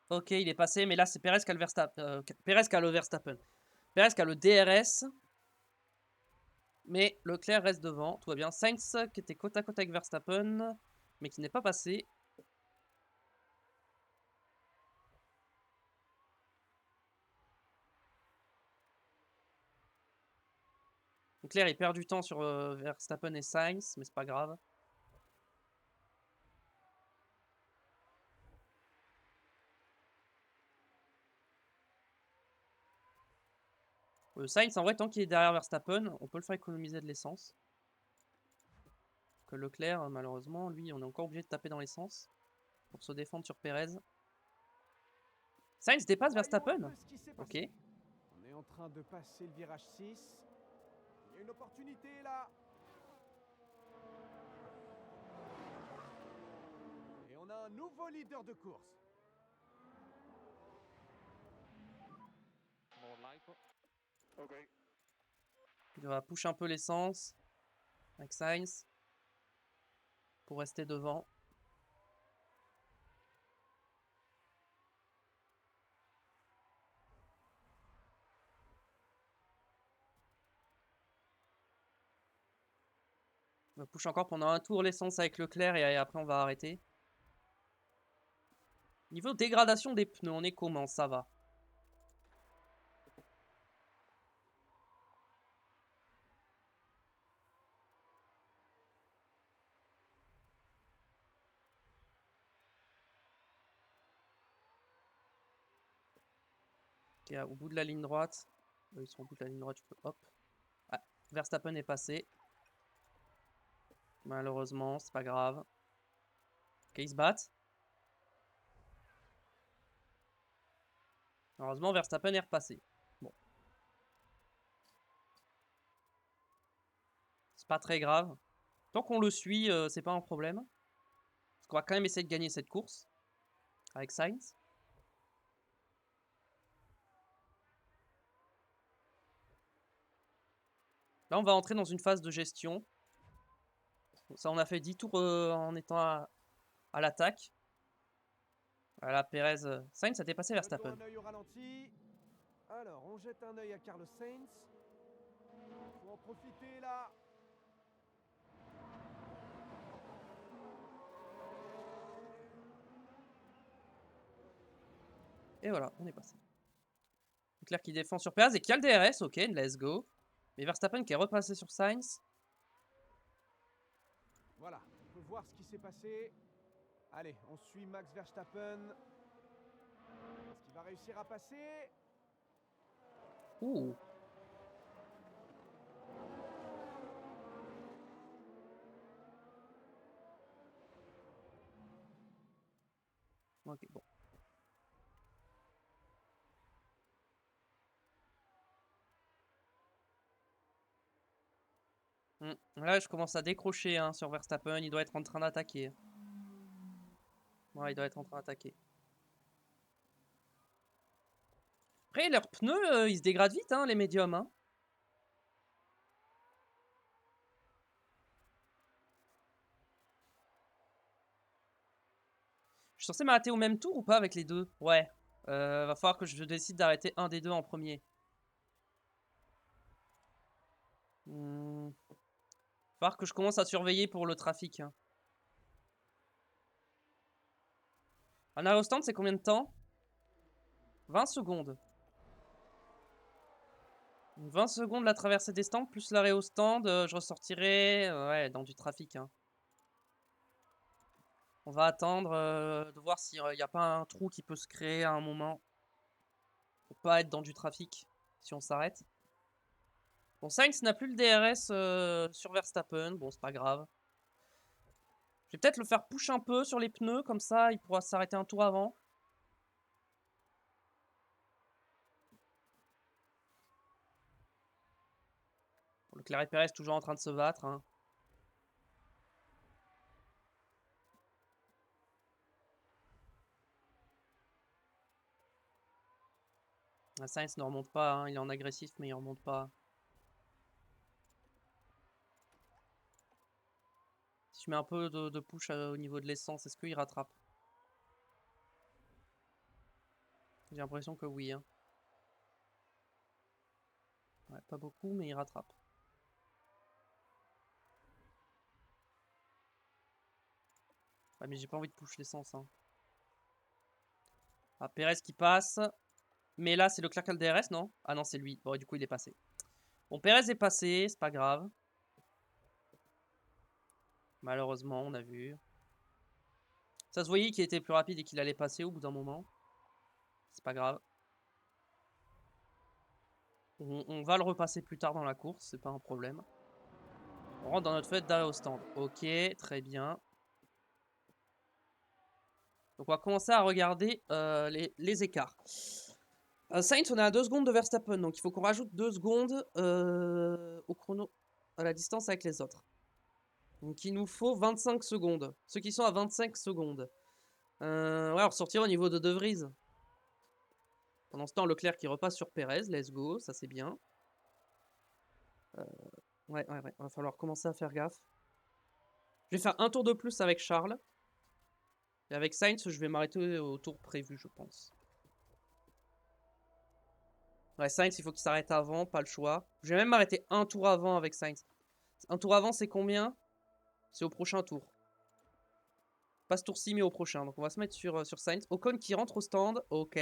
Ok, il est passé. Mais là, c'est Perez qui a le Verstappen. Perez qui a le Verstappen. Perez qui a le DRS. Mais Leclerc reste devant. Tout va bien. Sainz qui était côte à côte avec Verstappen. Mais qui n'est pas passé. Leclerc, il perd du temps sur Verstappen et Sainz. Mais c'est pas grave. Sainz, en vrai, tant qu'il est derrière Verstappen, on peut le faire économiser de l'essence. Que Leclerc, malheureusement, lui, on est encore obligé de taper dans l'essence pour se défendre sur Perez. Sainz dépasse Voyons un Verstappen. peu ce qui s'est Ok. passé. On est en train de passer le virage 6. Il y a une opportunité là. Et on a un nouveau leader de course. More lipo. Okay. Il va push un peu l'essence avec Sainz pour rester devant. On va push encore pendant un tour l'essence avec Leclerc et après on va arrêter. Niveau dégradation des pneus, on est comment? Ça va. Ok, au bout de la ligne droite. Ils sont au bout de la ligne droite, je peux. Hop. Ah, Verstappen est passé. Malheureusement, c'est pas grave. Ok, ils se battent. Heureusement, Verstappen est repassé. Bon. C'est pas très grave. Tant qu'on le suit, c'est pas un problème. Parce qu'on va quand même essayer de gagner cette course. Avec Sainz. Là, on va entrer dans une phase de gestion. Ça, on a fait 10 tours en étant à l'attaque. Voilà, Perez. Sainz a dépassé Verstappen. Jetons un œil au ralenti. Alors, on jette un œil à Carlos Sainz. Faut en profiter là. Et voilà, on est passé. Leclerc qui défend sur Perez et qui a le DRS. Ok, let's go. Mais Verstappen qui est repassé sur Sainz. Voilà, on peut voir ce qui s'est passé. Allez, on suit Max Verstappen. Est-ce qu'il va réussir à passer? Ouh. Ok, bon. Là, je commence à décrocher hein, sur Verstappen. Il doit être en train d'attaquer. Ouais, il doit être en train d'attaquer. Après, leurs pneus, ils se dégradent vite, hein, les médiums. Hein. Je suis censé m'arrêter au même tour ou pas avec les deux? Ouais. Va falloir que je décide d'arrêter un des deux en premier. Va falloir que je commence à surveiller pour le trafic. Hein. Un arrêt au stand, c'est combien de temps? 20 secondes. 20 secondes la traversée des stands, plus l'arrêt au stand, je ressortirai ouais, dans du trafic. Hein. On va attendre de voir s'il n'y a pas un trou qui peut se créer à un moment. Pour pas être dans du trafic si on s'arrête. Bon, Sainz n'a plus le DRS sur Verstappen. Bon, c'est pas grave. Je vais peut-être le faire push un peu sur les pneus, comme ça il pourra s'arrêter un tour avant. Leclerc et Perez toujours en train de se battre. Hein. Sainz ne remonte pas, hein. Il est en agressif mais il remonte pas. Si je mets un peu de push au niveau de l'essence, est-ce qu'il rattrape? J'ai l'impression que oui. Hein. Ouais, pas beaucoup, mais il rattrape. Ouais, mais j'ai pas envie de push l'essence. Hein. Ah, Perez qui passe. Mais là, c'est Leclerc qui a le DRS, non? Ah non, c'est lui. Bon, du coup, il est passé. Bon, Perez est passé, c'est pas grave. Malheureusement, on a vu. Ça se voyait qu'il était plus rapide et qu'il allait passer au bout d'un moment. C'est pas grave. On va le repasser plus tard dans la course, c'est pas un problème. On rentre dans notre fête d'arrêt au stand. Ok, très bien. Donc on va commencer à regarder les écarts. Sainz, on est à 2 secondes de Verstappen, donc il faut qu'on rajoute 2 secondes au chrono, à la distance avec les autres. Donc il nous faut 25 secondes. Ceux qui sont à 25 secondes. Ouais, on ressortira au niveau de De Vries. Pendant ce temps, Leclerc qui repasse sur Perez. Let's go, ça c'est bien. Ouais, va falloir commencer à faire gaffe. Je vais faire un tour de plus avec Charles. Et avec Sainz, je vais m'arrêter au tour prévu, je pense. Ouais, Sainz, il faut qu'il s'arrête avant, pas le choix. Je vais même m'arrêter un tour avant avec Sainz. Un tour avant, c'est combien? C'est au prochain tour. Pas ce tour-ci, mais au prochain. Donc on va se mettre sur Sainz. Ocon qui rentre au stand. Ok.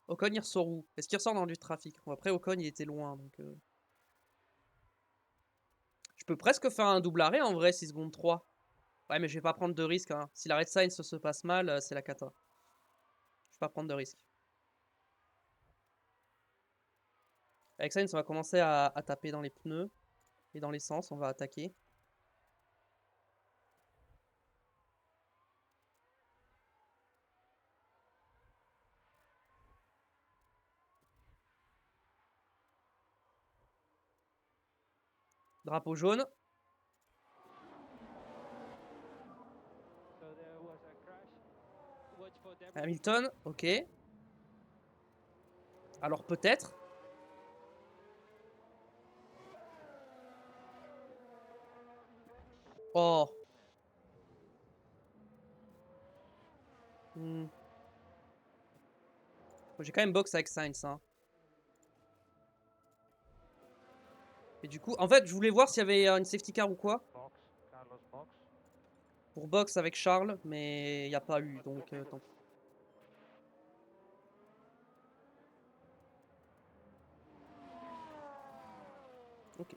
Ocon, il ressort où? Est-ce qu'il ressort dans du trafic? Bon, après, Ocon, il était loin. Donc, je peux presque faire un double arrêt en vrai, 6 secondes 3. Ouais, mais je vais pas prendre de risque. Hein. Si l'arrêt de Sainz se passe mal, c'est la cata. Je vais pas prendre de risque. Avec Sainz, on va commencer à taper dans les pneus et dans l'essence. On va attaquer. Drapeau jaune. Hamilton, ok. Alors peut-être. Oh. J'ai quand même box avec Sainz. Hein. Et du coup, en fait, je voulais voir s'il y avait une safety car ou quoi. Box, Carlos box. Pour box avec Charles, mais il n'y a pas eu, donc tant pis. Ok.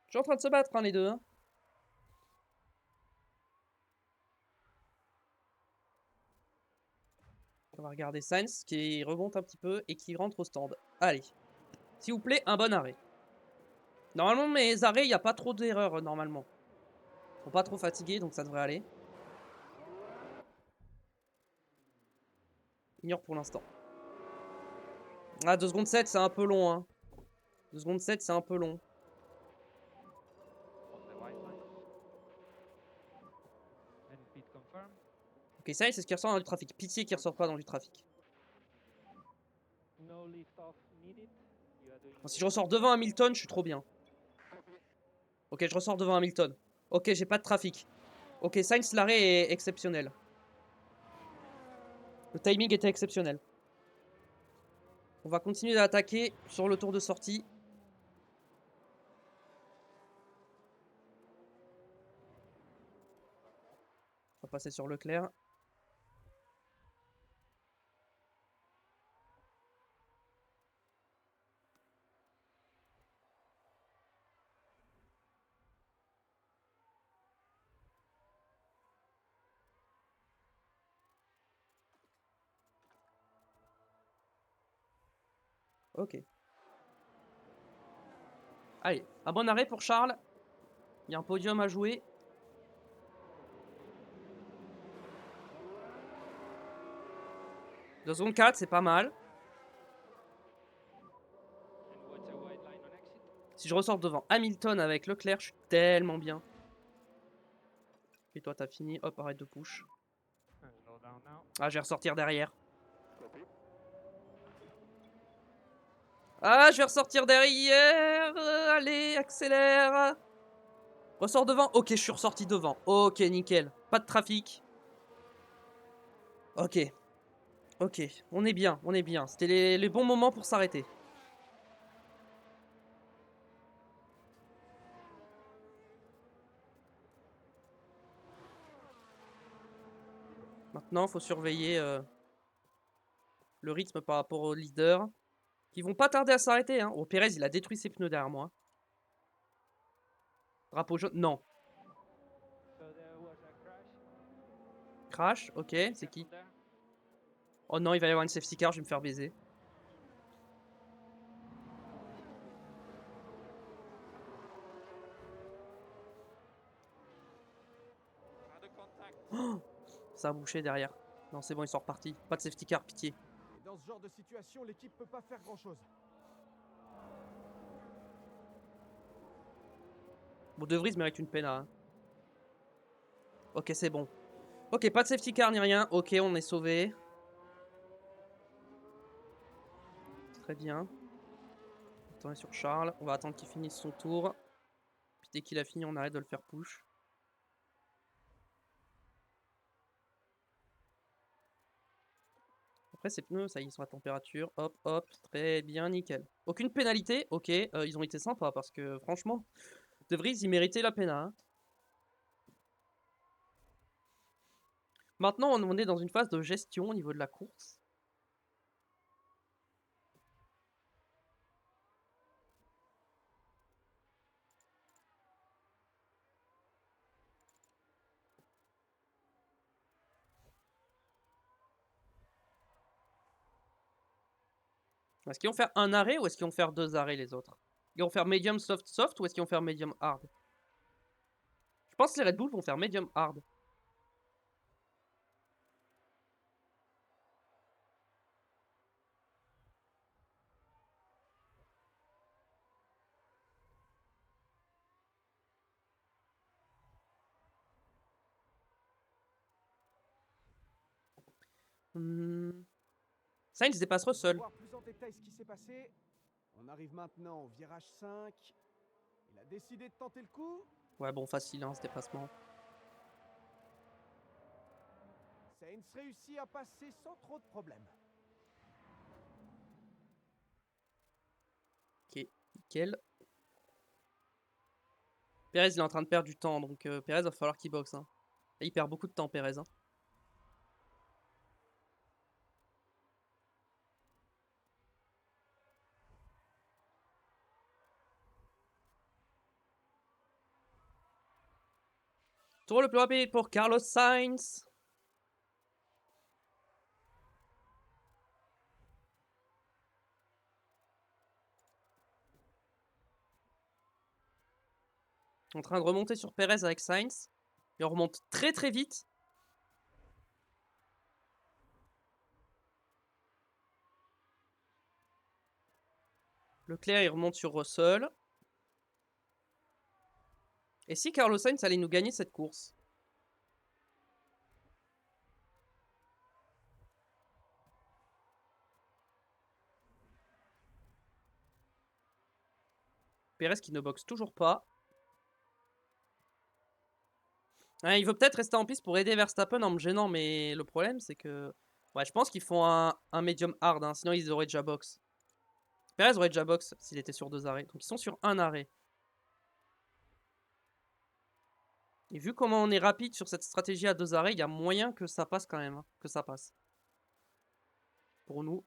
Je suis en train de se battre, hein, les deux. Hein. On va regarder Sainz qui remonte un petit peu et qui rentre au stand. Allez. S'il vous plaît, un bon arrêt. Normalement, mes arrêts, il n'y a pas trop d'erreurs, normalement. Ils sont pas trop fatigués, donc ça devrait aller. Ignore pour l'instant. Ah, 2 secondes 7, c'est un peu long. Hein. 2 secondes 7, c'est un peu long. On the white line. And pit confirm. Ok, Sainz, c'est ce qui ressort dans du trafic. Pitié qu'il ressort pas dans du trafic. No lift off needed. You are doing Bon, si je ressors devant Hamilton, je suis trop bien. Ok, je ressors devant Hamilton. Ok, j'ai pas de trafic. Ok, Sainz, l'arrêt est exceptionnel. Le timing était exceptionnel. On va continuer d'attaquer sur le tour de sortie. On va passer sur Leclerc. Ok. Allez, un bon arrêt pour Charles. Il y a un podium à jouer. De zone 4, c'est pas mal. And what's a white line on exit? Si je ressors devant Hamilton avec Leclerc, je suis tellement bien. Et toi, t'as fini. Hop, arrête de push. And slow down now. Ah, je vais ressortir derrière. Ah, je vais ressortir derrière. Allez, accélère. Ressors devant. Ok, je suis ressorti devant. Ok, nickel. Pas de trafic. Ok. Ok, on est bien, on est bien. C'était les bons moments pour s'arrêter. Maintenant, il faut surveiller le rythme par rapport aux leaders. Qui vont pas tarder à s'arrêter. Hein. Oh, Perez, il a détruit ses pneus derrière moi. Drapeau jaune. Non. So there was a crash. Crash, ok, c'est qui? Careful there. Oh non, il va y avoir une safety car, je vais me faire baiser. Pas de contact. Oh, ça a bouché derrière. Non, c'est bon, ils sont repartis. Pas de safety car, pitié. Et dans ce genre de situation, l'équipe peut pas faire grand-chose. Bon, De Vries mérite une pena. Hein. Ok, c'est bon. Ok, pas de safety car ni rien. Ok, on est sauvé. Très bien. Attends, sur Charles. On va attendre qu'il finisse son tour. Puis dès qu'il a fini, on arrête de le faire push. Après, ces pneus, ça y est, ils sont à température. Hop, hop. Très bien, nickel. Aucune pénalité. Ok, ils ont été sympas parce que franchement, De Vries, il méritait la pena. Hein. Maintenant, on est dans une phase de gestion au niveau de la course. Est-ce qu'ils vont faire un arrêt ou est-ce qu'ils vont faire 2 arrêts les autres? Ils vont faire medium soft soft ou est-ce qu'ils vont faire medium hard? Je pense que les Red Bull vont faire medium hard. Sainz dépasse On va Russell. voir plus en détail ce qui s'est passé. On arrive maintenant au virage 5. Il a décidé de tenter le coup. Ouais, bon, facile, hein, ce dépassement. Sainz réussit à passer sans trop de problèmes. Ok, nickel. Perez, il est en train de perdre du temps, donc Perez, va falloir qu'il boxe. Hein. Et il perd beaucoup de temps, Perez. Hein. Tour le plus rapide pour Carlos Sainz. En train de remonter sur Perez avec Sainz. Et on remonte très très vite. Leclerc, il remonte sur Russell. Et si Carlos Sainz allait nous gagner cette course? Perez qui ne boxe toujours pas. Ouais, il veut peut-être rester en piste pour aider Verstappen en me gênant, mais le problème c'est que... Ouais, je pense qu'ils font un medium hard, hein, sinon ils auraient déjà box. Perez aurait déjà box s'il était sur 2 arrêts. Donc ils sont sur un arrêt. Et vu comment on est rapide sur cette stratégie à 2 arrêts, il y a moyen que ça passe quand même. Hein, que ça passe. Pour nous.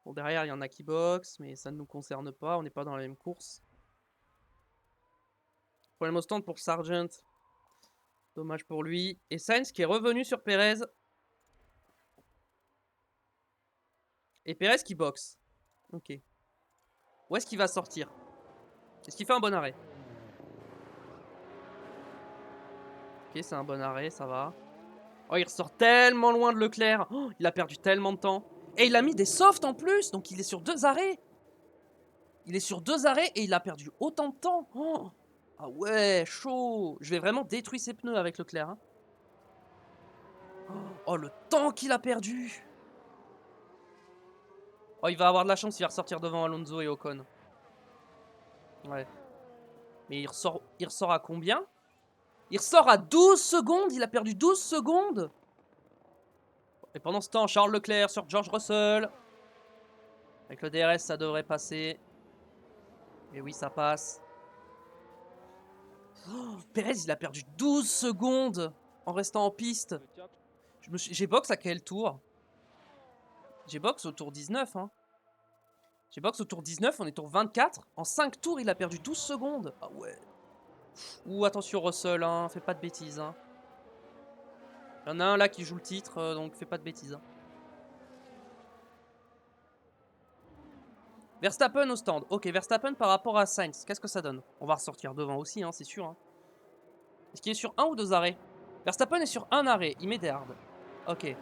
Bon, derrière, il y en a qui box, mais ça ne nous concerne pas. On n'est pas dans la même course. Problème au stand pour Sargent. Dommage pour lui. Et Sainz qui est revenu sur Perez. Et Perez qui boxe. Ok. Où est-ce qu'il va sortir? Est-ce qu'il fait un bon arrêt? Ok, c'est un bon arrêt, ça va. Oh, il ressort tellement loin de Leclerc. Oh, il a perdu tellement de temps. Et il a mis des softs en plus, donc il est sur 2 arrêts. Il est sur 2 arrêts et il a perdu autant de temps. Oh, ah ouais, chaud. Je vais vraiment détruire ses pneus avec Leclerc. Hein. Oh, le temps qu'il a perdu. Oh, il va avoir de la chance, il va ressortir devant Alonso et Ocon. Ouais. Mais il ressort à combien? Il ressort à 12 secondes. Il a perdu 12 secondes. Et pendant ce temps, Charles Leclerc sur George Russell. Avec le DRS, ça devrait passer. Et oui, ça passe. Oh, Perez, il a perdu 12 secondes en restant en piste. Good job. J'ai box à quel tour? J'ai box au tour 19. Hein. J'ai box au tour 19, on est tour 24. En 5 tours, il a perdu 12 secondes. Ah ouais. Ouh, attention Russell, hein, fais pas de bêtises. Hein. Il y en a un là qui joue le titre, donc fais pas de bêtises. Hein. Verstappen au stand. Ok, Verstappen par rapport à Sainz, qu'est-ce que ça donne? On va ressortir devant aussi, hein, c'est sûr. Hein. Est-ce qu'il est sur un ou deux arrêts? Verstappen est sur un arrêt, il met des hards. Ok.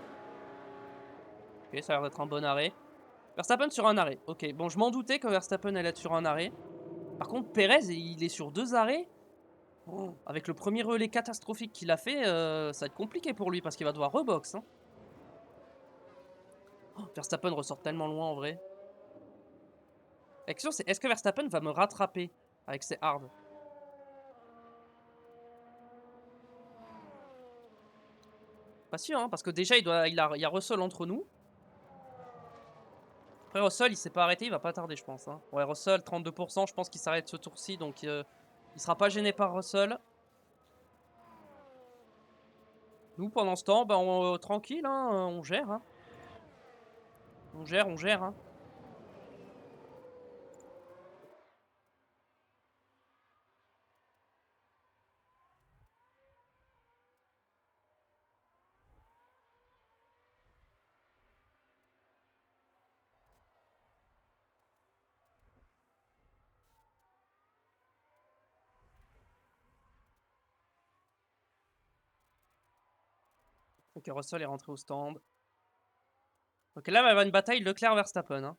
Ok, ça a l'air d'être un bon arrêt. Verstappen sur un arrêt. Ok, bon, je m'en doutais que Verstappen allait être sur un arrêt. Par contre, Perez, il est sur deux arrêts. Oh, avec le premier relais catastrophique qu'il a fait, ça va être compliqué pour lui parce qu'il va devoir rebox. Hein. Oh, Verstappen ressort tellement loin en vrai. La question c'est est-ce que Verstappen va me rattraper avec ses hards? Pas sûr, hein, parce que déjà il y a Russell entre nous. Après Russell il s'est pas arrêté, il va pas tarder je pense. Hein. Ouais, Russell 32%, je pense qu'il s'arrête ce tour-ci, donc il sera pas gêné par Russell. Nous pendant ce temps, ben, tranquille, hein, on gère. Hein. On gère, on gère. Hein. Ok, Russell est rentré au stand. Ok, là, il va y avoir une bataille Leclerc-Verstappen. Hein.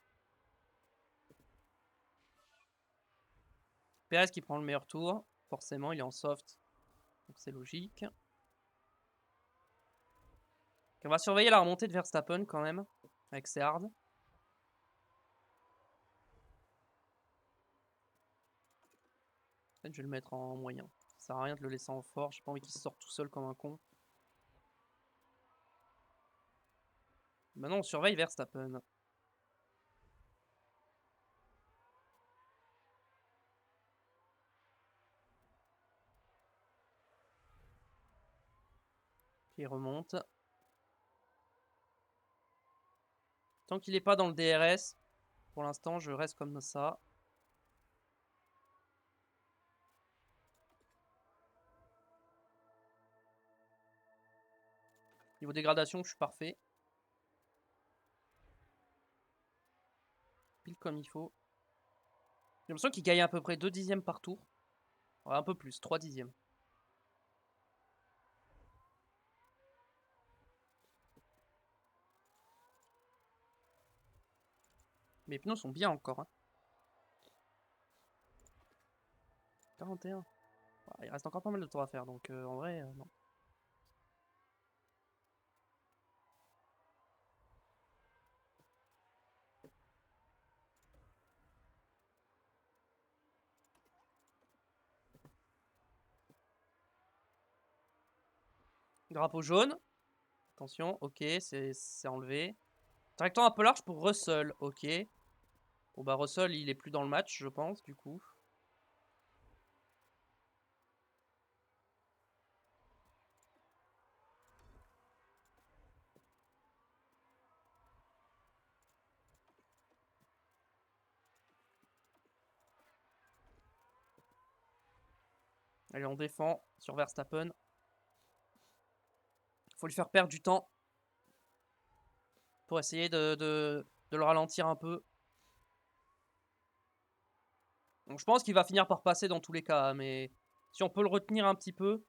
Perez qui prend le meilleur tour. Forcément, il est en soft. Donc c'est logique. Ok, on va surveiller la remontée de Verstappen quand même. Avec ses hards. Peut-être je vais le mettre en moyen. Ça sert à rien de le laisser en fort. J'ai pas envie qu'il sorte tout seul comme un con. Maintenant, on surveille Verstappen. Il remonte. Tant qu'il n'est pas dans le DRS, pour l'instant, je reste comme ça. Niveau dégradation, je suis parfait. Pile comme il faut. J'ai l'impression qu'il gagne à peu près 2 dixièmes par tour. Ouais, un peu plus, 3 dixièmes. Mes pneus sont bien encore. Hein. 41. Il reste encore pas mal de tours à faire, donc en vrai, non. Drapeau jaune. Attention, ok, c'est enlevé. Trajectoire un peu large pour Russell, ok. Bon bah Russell, il est plus dans le match, je pense, du coup. Allez, on défend sur Verstappen. Faut lui faire perdre du temps. Pour essayer de le ralentir un peu. Donc je pense qu'il va finir par passer dans tous les cas, mais si on peut le retenir un petit peu.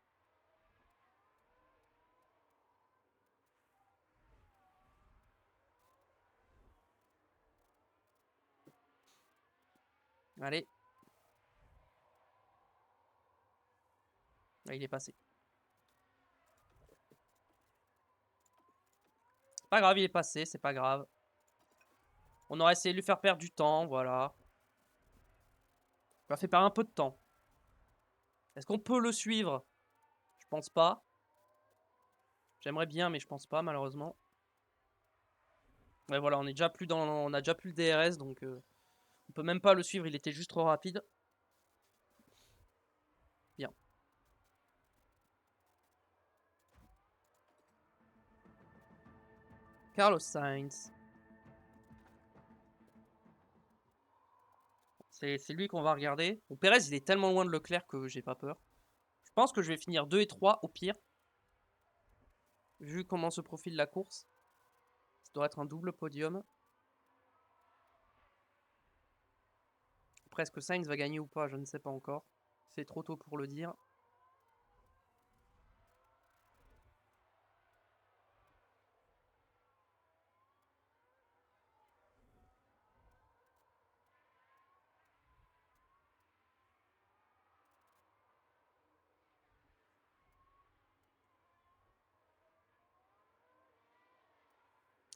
Allez. Là, il est passé. C'est pas grave, il est passé, c'est pas grave. On aurait essayé de lui faire perdre du temps, voilà. Il m'a fait perdre un peu de temps. Est-ce qu'on peut le suivre? Je pense pas. J'aimerais bien, mais je pense pas, malheureusement. Ouais, voilà, on est déjà plus dans, on a déjà plus le DRS, donc on peut même pas le suivre. Il était juste trop rapide. Bien. Carlos Sainz. C'est lui qu'on va regarder. Bon, Perez, il est tellement loin de Leclerc que j'ai pas peur. pense que je vais finir 2 et 3 au pire. Vu comment se profile la course. Ça doit être un double podium. Après, est-ce que Sainz va gagner ou pas? Je ne sais pas encore. C'est trop tôt pour le dire.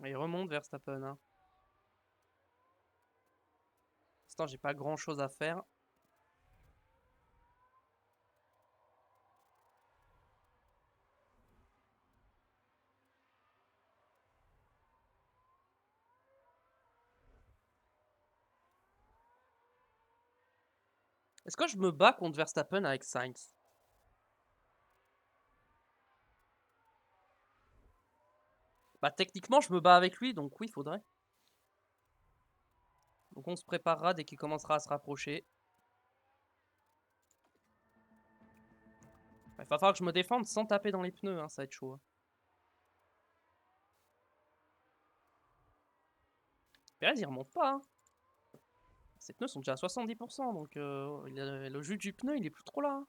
Il remonte Verstappen. Hein. Pour l'instant, j'ai pas grand chose à faire. Est-ce que je me bats contre Verstappen avec Sainz? Bah techniquement, je me bats avec lui, donc oui, il faudrait. Donc on se préparera dès qu'il commencera à se rapprocher. Il va falloir que je me défende sans taper dans les pneus, hein, ça va être chaud. Hein. Perez, il remonte pas. Hein. Ses pneus sont déjà à 70%, donc le jus du pneu, il est plus trop là. Hein.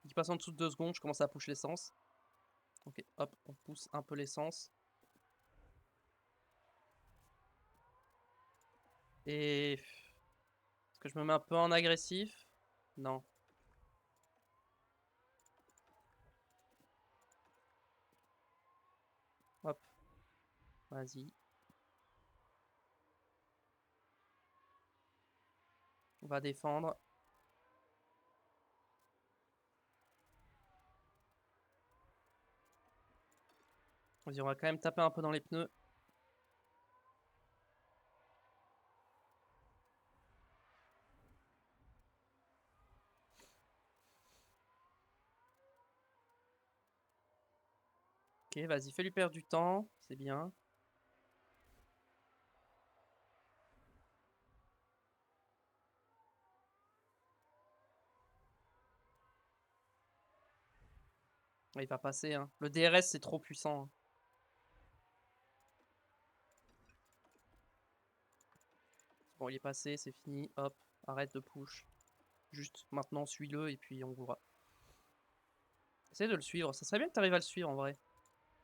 Il passe en dessous de 2 secondes, je commence à push l'essence. Ok, hop, on pousse un peu l'essence. Et... Est-ce que je me mets un peu en agressif? Non. Hop. Vas-y. On va défendre. Vas-y, on va quand même taper un peu dans les pneus. Ok, vas-y, fais-lui perdre du temps. C'est bien. Il va passer. Hein. Le DRS, c'est trop puissant. Hein. Bon, il est passé, c'est fini. Hop, arrête de push. Juste maintenant, suis-le et puis on verra. Essaye de le suivre. Ça serait bien que tu arrives à le suivre en vrai.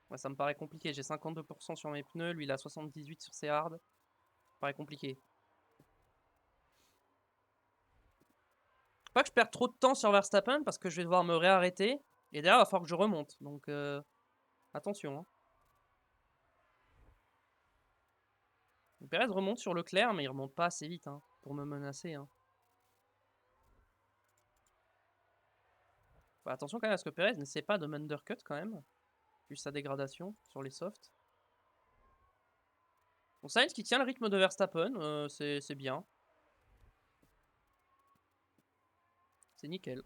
Ouais, ça me paraît compliqué. J'ai 52% sur mes pneus. Lui, il a 78 sur ses hards. Ça me paraît compliqué. Faut pas que je perde trop de temps sur Verstappen parce que je vais devoir me réarrêter. Et derrière, il va falloir que je remonte. Donc, attention. Hein. Perez remonte sur Leclerc, mais il remonte pas assez vite hein, pour me menacer. Hein. Bah, attention quand même à ce que Perez n'essaie pas de m'undercut quand même. Vu sa dégradation sur les softs. Bon, Sainz qui tient le rythme de Verstappen, c'est bien. C'est nickel.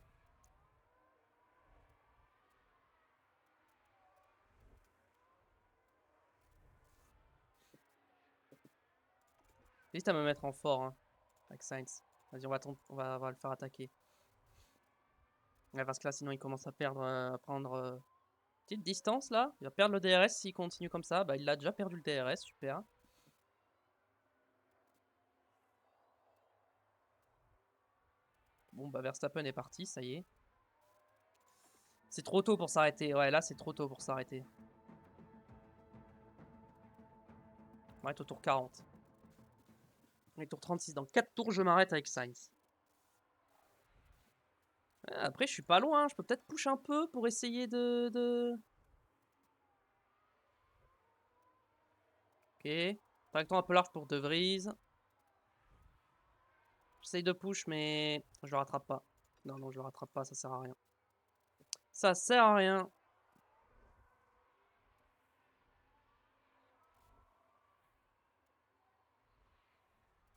N'hésite à me mettre en fort hein, avec Sainz. Vas-y, on va le faire attaquer. Ouais, parce que là, sinon, il commence à perdre, à prendre petite distance là. Il va perdre le DRS s'il continue comme ça. Bah, il a déjà perdu le DRS, super. Bon, bah, Verstappen est parti, ça y est. C'est trop tôt pour s'arrêter. Ouais, là, c'est trop tôt pour s'arrêter. On va être au tour 40. On est au tour 36. Dans 4 tours, je m'arrête avec Sainz. Après, je suis pas loin. Je peux peut-être push un peu pour essayer de... Ok. Trajectoire un peu large pour De Vries. J'essaye de push, mais je le rattrape pas. Non, non, je le rattrape pas. Ça sert à rien. Ça sert à rien.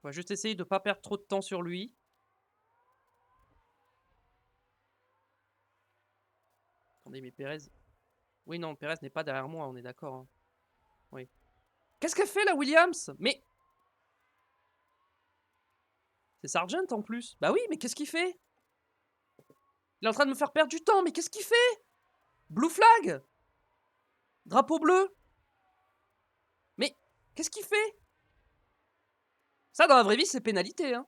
On va juste essayer de pas perdre trop de temps sur lui. Attendez, mais Perez... Oui, non, Perez n'est pas derrière moi, on est d'accord. Hein. Oui. Qu'est-ce qu'elle fait, la Williams? Mais... C'est Sargent, en plus. Bah oui, mais qu'est-ce qu'il fait? Il est en train de me faire perdre du temps, mais qu'est-ce qu'il fait? Blue flag? Drapeau bleu? Mais qu'est-ce qu'il fait? Ça, dans la vraie vie, c'est pénalité, hein.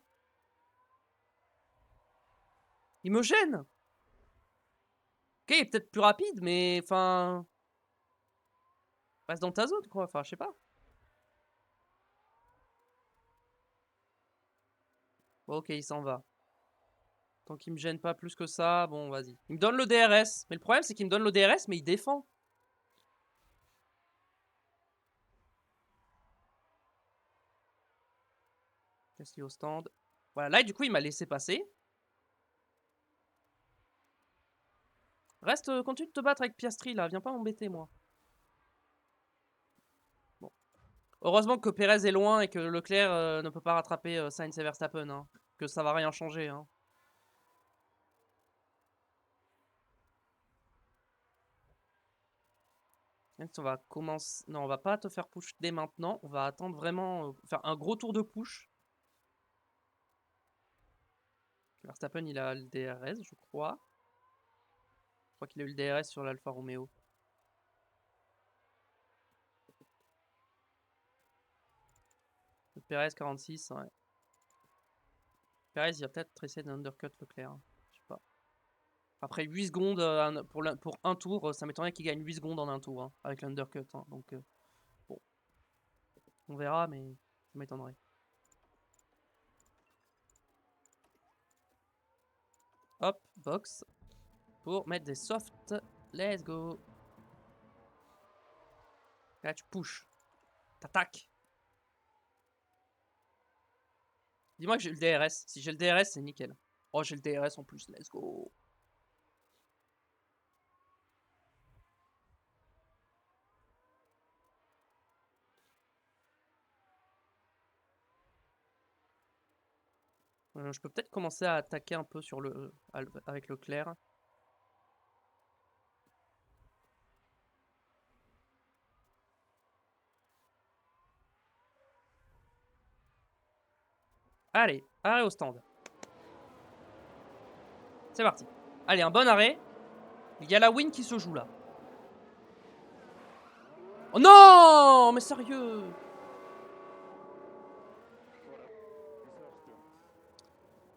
Il me gêne. Ok, il est peut-être plus rapide, mais... Enfin... Reste dans ta zone, quoi. Enfin, je sais pas. Bon, ok, il s'en va. Tant qu'il me gêne pas plus que ça, bon, vas-y. Il me donne le DRS. Mais le problème, c'est qu'il me donne le DRS, mais il défend. Gasly au stand. Voilà, là, du coup, il m'a laissé passer. Reste, continue de te battre avec Piastri, là. Viens pas m'embêter, moi. Bon. Heureusement que Perez est loin et que Leclerc ne peut pas rattraper Sainz et Verstappen. Hein. Que ça va rien changer. Hein. On va commencer... Non, on va pas te faire push dès maintenant. On va attendre vraiment... faire un gros tour de push. Verstappen, il a le DRS, je crois. Je crois qu'il a eu le DRS sur l'Alfa Romeo. Perez 46, ouais. Perez, il va peut-être essayer d'undercut Leclerc. Hein. Je sais pas. Après 8 secondes pour un tour, ça m'étonnerait qu'il gagne 8 secondes en un tour hein, avec l'undercut. Hein. Donc, bon. On verra, mais ça m'étonnerait. Hop, box. Pour mettre des softs. Let's go. Là, tu pushes. T'attaques. Dis-moi que j'ai le DRS. Si j'ai le DRS, c'est nickel. Oh, j'ai le DRS en plus. Let's go. Je peux peut-être commencer à attaquer un peu sur avec Leclerc. Allez, arrêt au stand. C'est parti. Allez, un bon arrêt. Il y a la win qui se joue là. Oh non! Mais sérieux!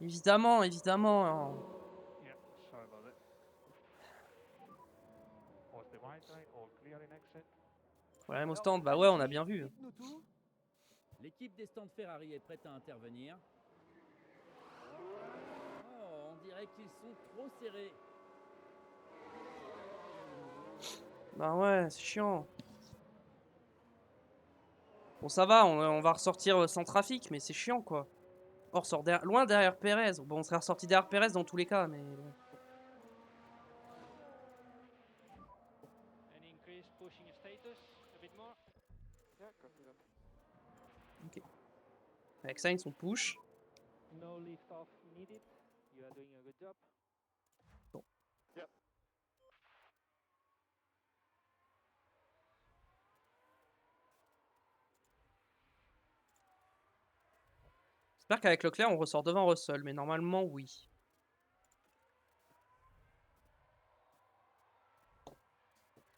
Évidemment, évidemment. Yeah, sorry about that. Was the white line all clear in exit? Problème au stand, bah ouais, on a bien vu. Dites-nous tout. L'équipe des stands Ferrari est prête à intervenir. Oh, on dirait qu'ils sont trop serrés. Bah ouais, c'est chiant. Bon, ça va, on va ressortir sans trafic, mais c'est chiant quoi. On ressort loin derrière Perez. Bon, on serait ressorti derrière Perez dans tous les cas, mais bon. Any increase pushing status a bit more? Yeah, copy that. Ok. Avec Sainz, on push. No lift off needed. You are doing a good job. Bon. Yeah. J'espère qu'avec Leclerc, on ressort devant Russell, mais normalement, oui.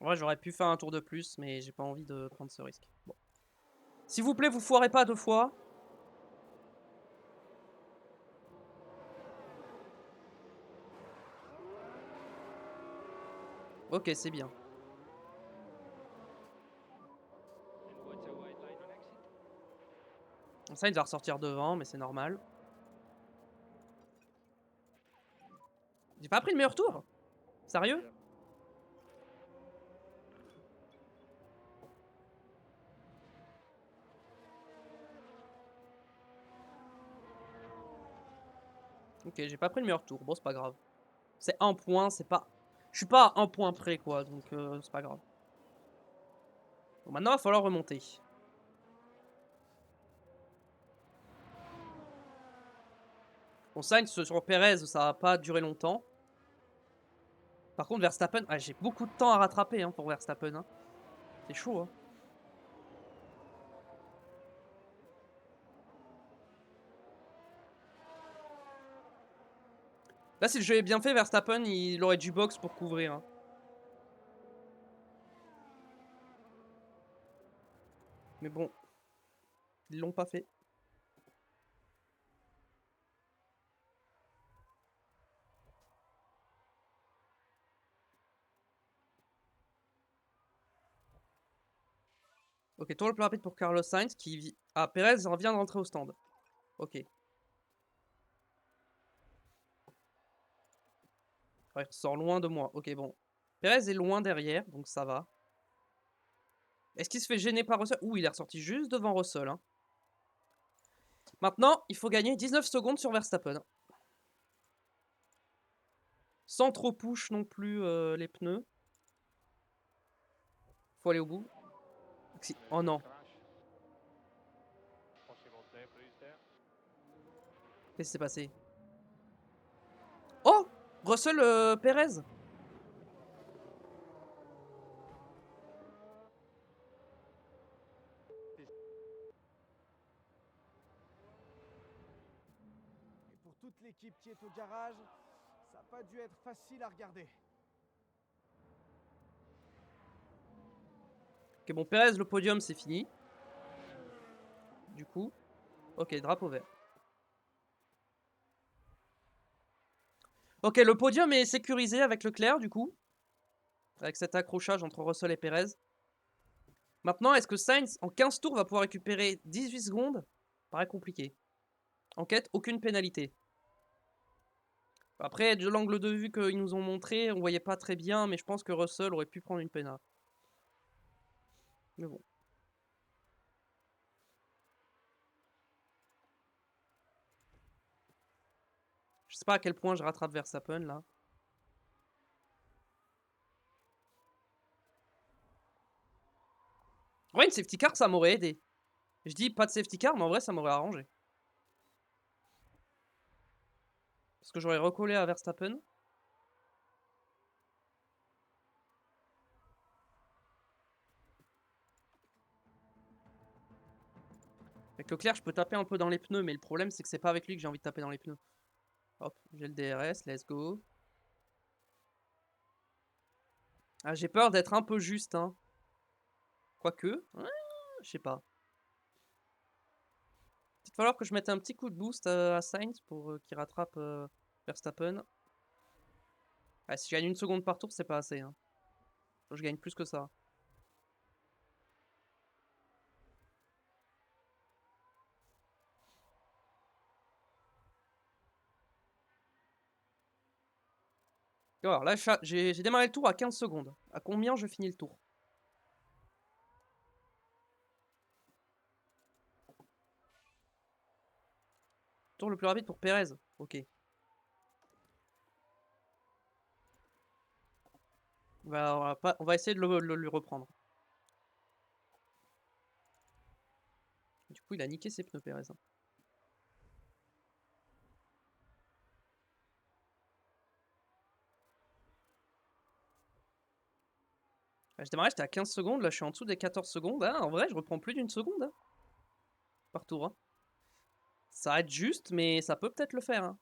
En vrai, j'aurais pu faire un tour de plus, mais j'ai pas envie de prendre ce risque. Bon. S'il vous plaît, vous foirez pas 2 fois. Ok, c'est bien. And what's a white line on exit? Ça, il va ressortir devant, mais c'est normal. J'ai pas pris le meilleur tour? Sérieux? Yeah. Ok, j'ai pas pris le meilleur tour. Bon, c'est pas grave. C'est un point, c'est pas... Je suis pas à un point près, quoi, donc c'est pas grave. Bon, maintenant, il va falloir remonter. Bon, Sainz sur Perez, ça va pas durer longtemps. Par contre, Verstappen... Ah, j'ai beaucoup de temps à rattraper hein, pour Verstappen. Hein. C'est chaud, hein. Là, si le jeu est bien fait, Verstappen, il aurait du box pour couvrir. Hein. Mais bon, ils l'ont pas fait. Ok, tour le plus rapide pour Carlos Sainz qui... Ah, Perez vient de rentrer au stand. Ok. Ouais, il sort loin de moi. Ok, bon. Perez est loin derrière, donc ça va. Est-ce qu'il se fait gêner par Russell? Ouh, il est ressorti juste devant Russell. Hein. Maintenant, il faut gagner 19 secondes sur Verstappen. Sans trop push non plus les pneus. Faut aller au bout. Oh non. Qu'est-ce qui s'est passé? Oh! Russell Perez. Et pour toute l'équipe qui est au garage, ça n'a pas dû être facile à regarder. Ok, bon, Perez, le podium, c'est fini. Du coup, ok, drapeau vert. Ok, le podium est sécurisé avec Leclerc, du coup. Avec cet accrochage entre Russell et Perez. Maintenant, est-ce que Sainz, en 15 tours, va pouvoir récupérer 18 secondes? Paraît compliqué. Enquête, aucune pénalité. Après, de l'angle de vue qu'ils nous ont montré, on voyait pas très bien, mais je pense que Russell aurait pu prendre une pénale. Mais bon. Je sais pas à quel point je rattrape Verstappen, là. En vrai, une safety car, ça m'aurait aidé. Je dis pas de safety car, mais en vrai, ça m'aurait arrangé. Parce que j'aurais recollé à Verstappen. Avec Leclerc, je peux taper un peu dans les pneus, mais le problème, c'est que c'est pas avec lui que j'ai envie de taper dans les pneus. Hop, j'ai le DRS, let's go. Ah, j'ai peur d'être un peu juste, hein. Quoique, ouais, je sais pas. Il va falloir que je mette un petit coup de boost à Sainz pour qu'il rattrape Verstappen. Ah, si je gagne une seconde par tour, c'est pas assez. Hein. Faut que je gagne plus que ça. Alors là, j'ai démarré le tour à 15 secondes. À combien je finis le tour? Tour le plus rapide pour Perez. Ok. On va essayer de lui reprendre. Du coup, il a niqué ses pneus, Perez. Hein. Je démarrais, j'étais à 15 secondes. Là, je suis en dessous des 14 secondes. Ah, en vrai, je reprends plus d'une seconde hein, par tour. Hein. Ça va être juste, mais ça peut peut-être le faire. Hein.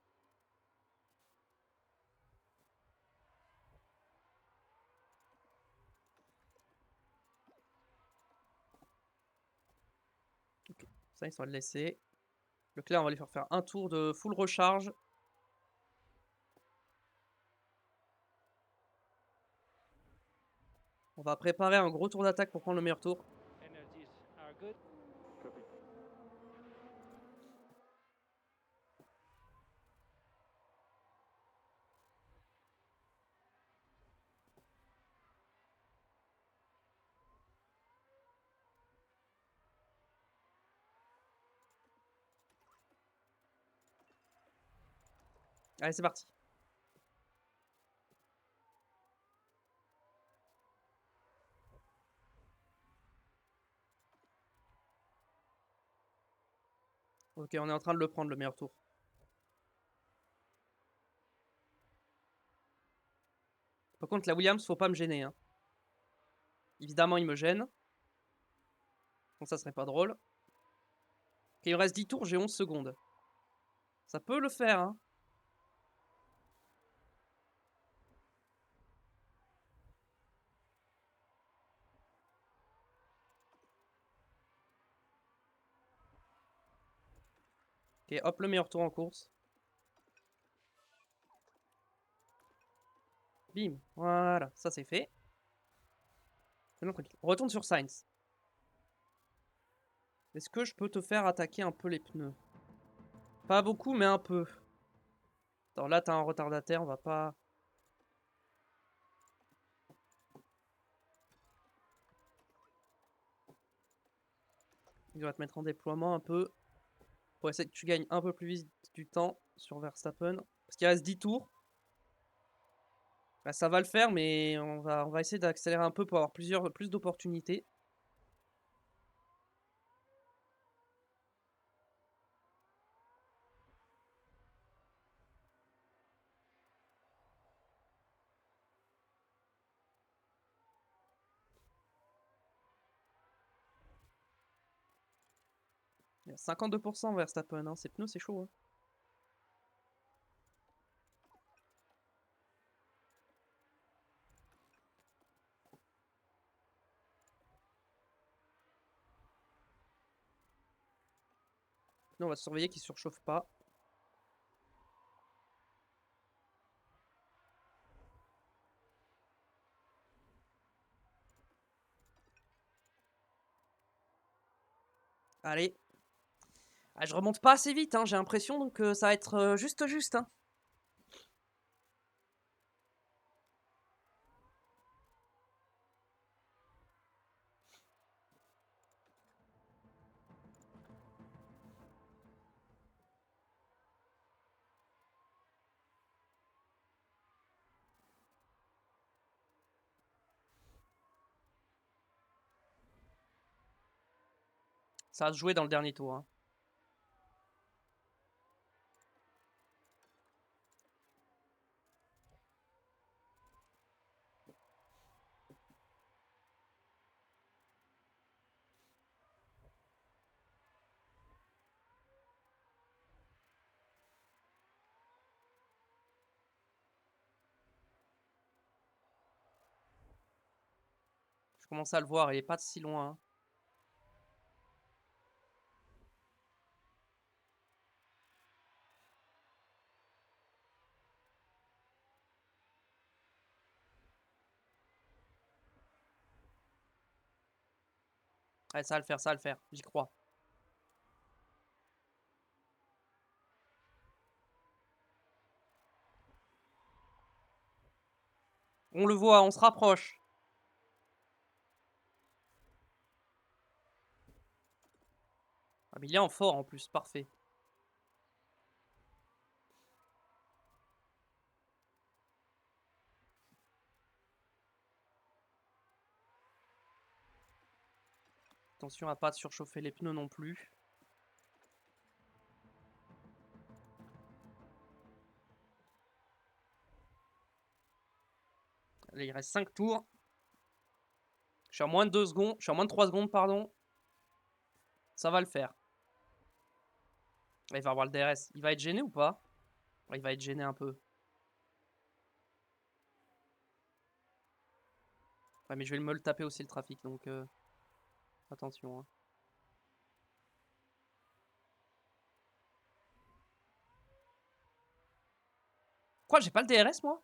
Okay. Ça, ils sont le laisser. Leclerc, on va lui faire un tour de full recharge. On va préparer un gros tour d'attaque pour prendre le meilleur tour. Allez, c'est parti. Ok, on est en train de le prendre, le meilleur tour. Par contre, la Williams, faut pas me gêner. Hein. Évidemment, il me gêne. Donc ça serait pas drôle. Ok, il me reste 10 tours, j'ai 11 secondes. Ça peut le faire, hein. Ok, hop, le meilleur tour en course. Bim, voilà, ça c'est fait. On retourne sur Sainz. Est-ce que je peux te faire attaquer un peu les pneus? Pas beaucoup, mais un peu. Attends, là t'as un retardataire, on va pas... Il va te mettre en déploiement un peu. Pour essayer que tu gagnes un peu plus vite du temps sur Verstappen. Parce qu'il reste 10 tours. Bah, ça va le faire, mais on va essayer d'accélérer un peu pour avoir plus d'opportunités. Il y a 52% Verstappen, hein. Ses pneus c'est chaud. Hein. Nous, on va surveiller qu'il ne surchauffe pas. Allez. Ah, je remonte pas assez vite, hein, j'ai l'impression, donc ça va être juste. Hein. Ça va se jouer dans le dernier tour. Hein. Je commence à le voir, il est pas si loin. Hein. Ouais, ça va le faire, ça va le faire, j'y crois. On le voit, on se rapproche. Ah, mais il est en fort en plus, parfait. Attention à pas surchauffer les pneus non plus. Allez, il reste 5 tours. Je suis à moins de 2 secondes. Je suis à moins de 3 secondes, pardon. Ça va le faire. Il va avoir le DRS. Il va être gêné ou pas? Il va être gêné un peu. Ouais, mais je vais me le taper aussi le trafic, donc attention. Hein. Quoi, j'ai pas le DRS moi?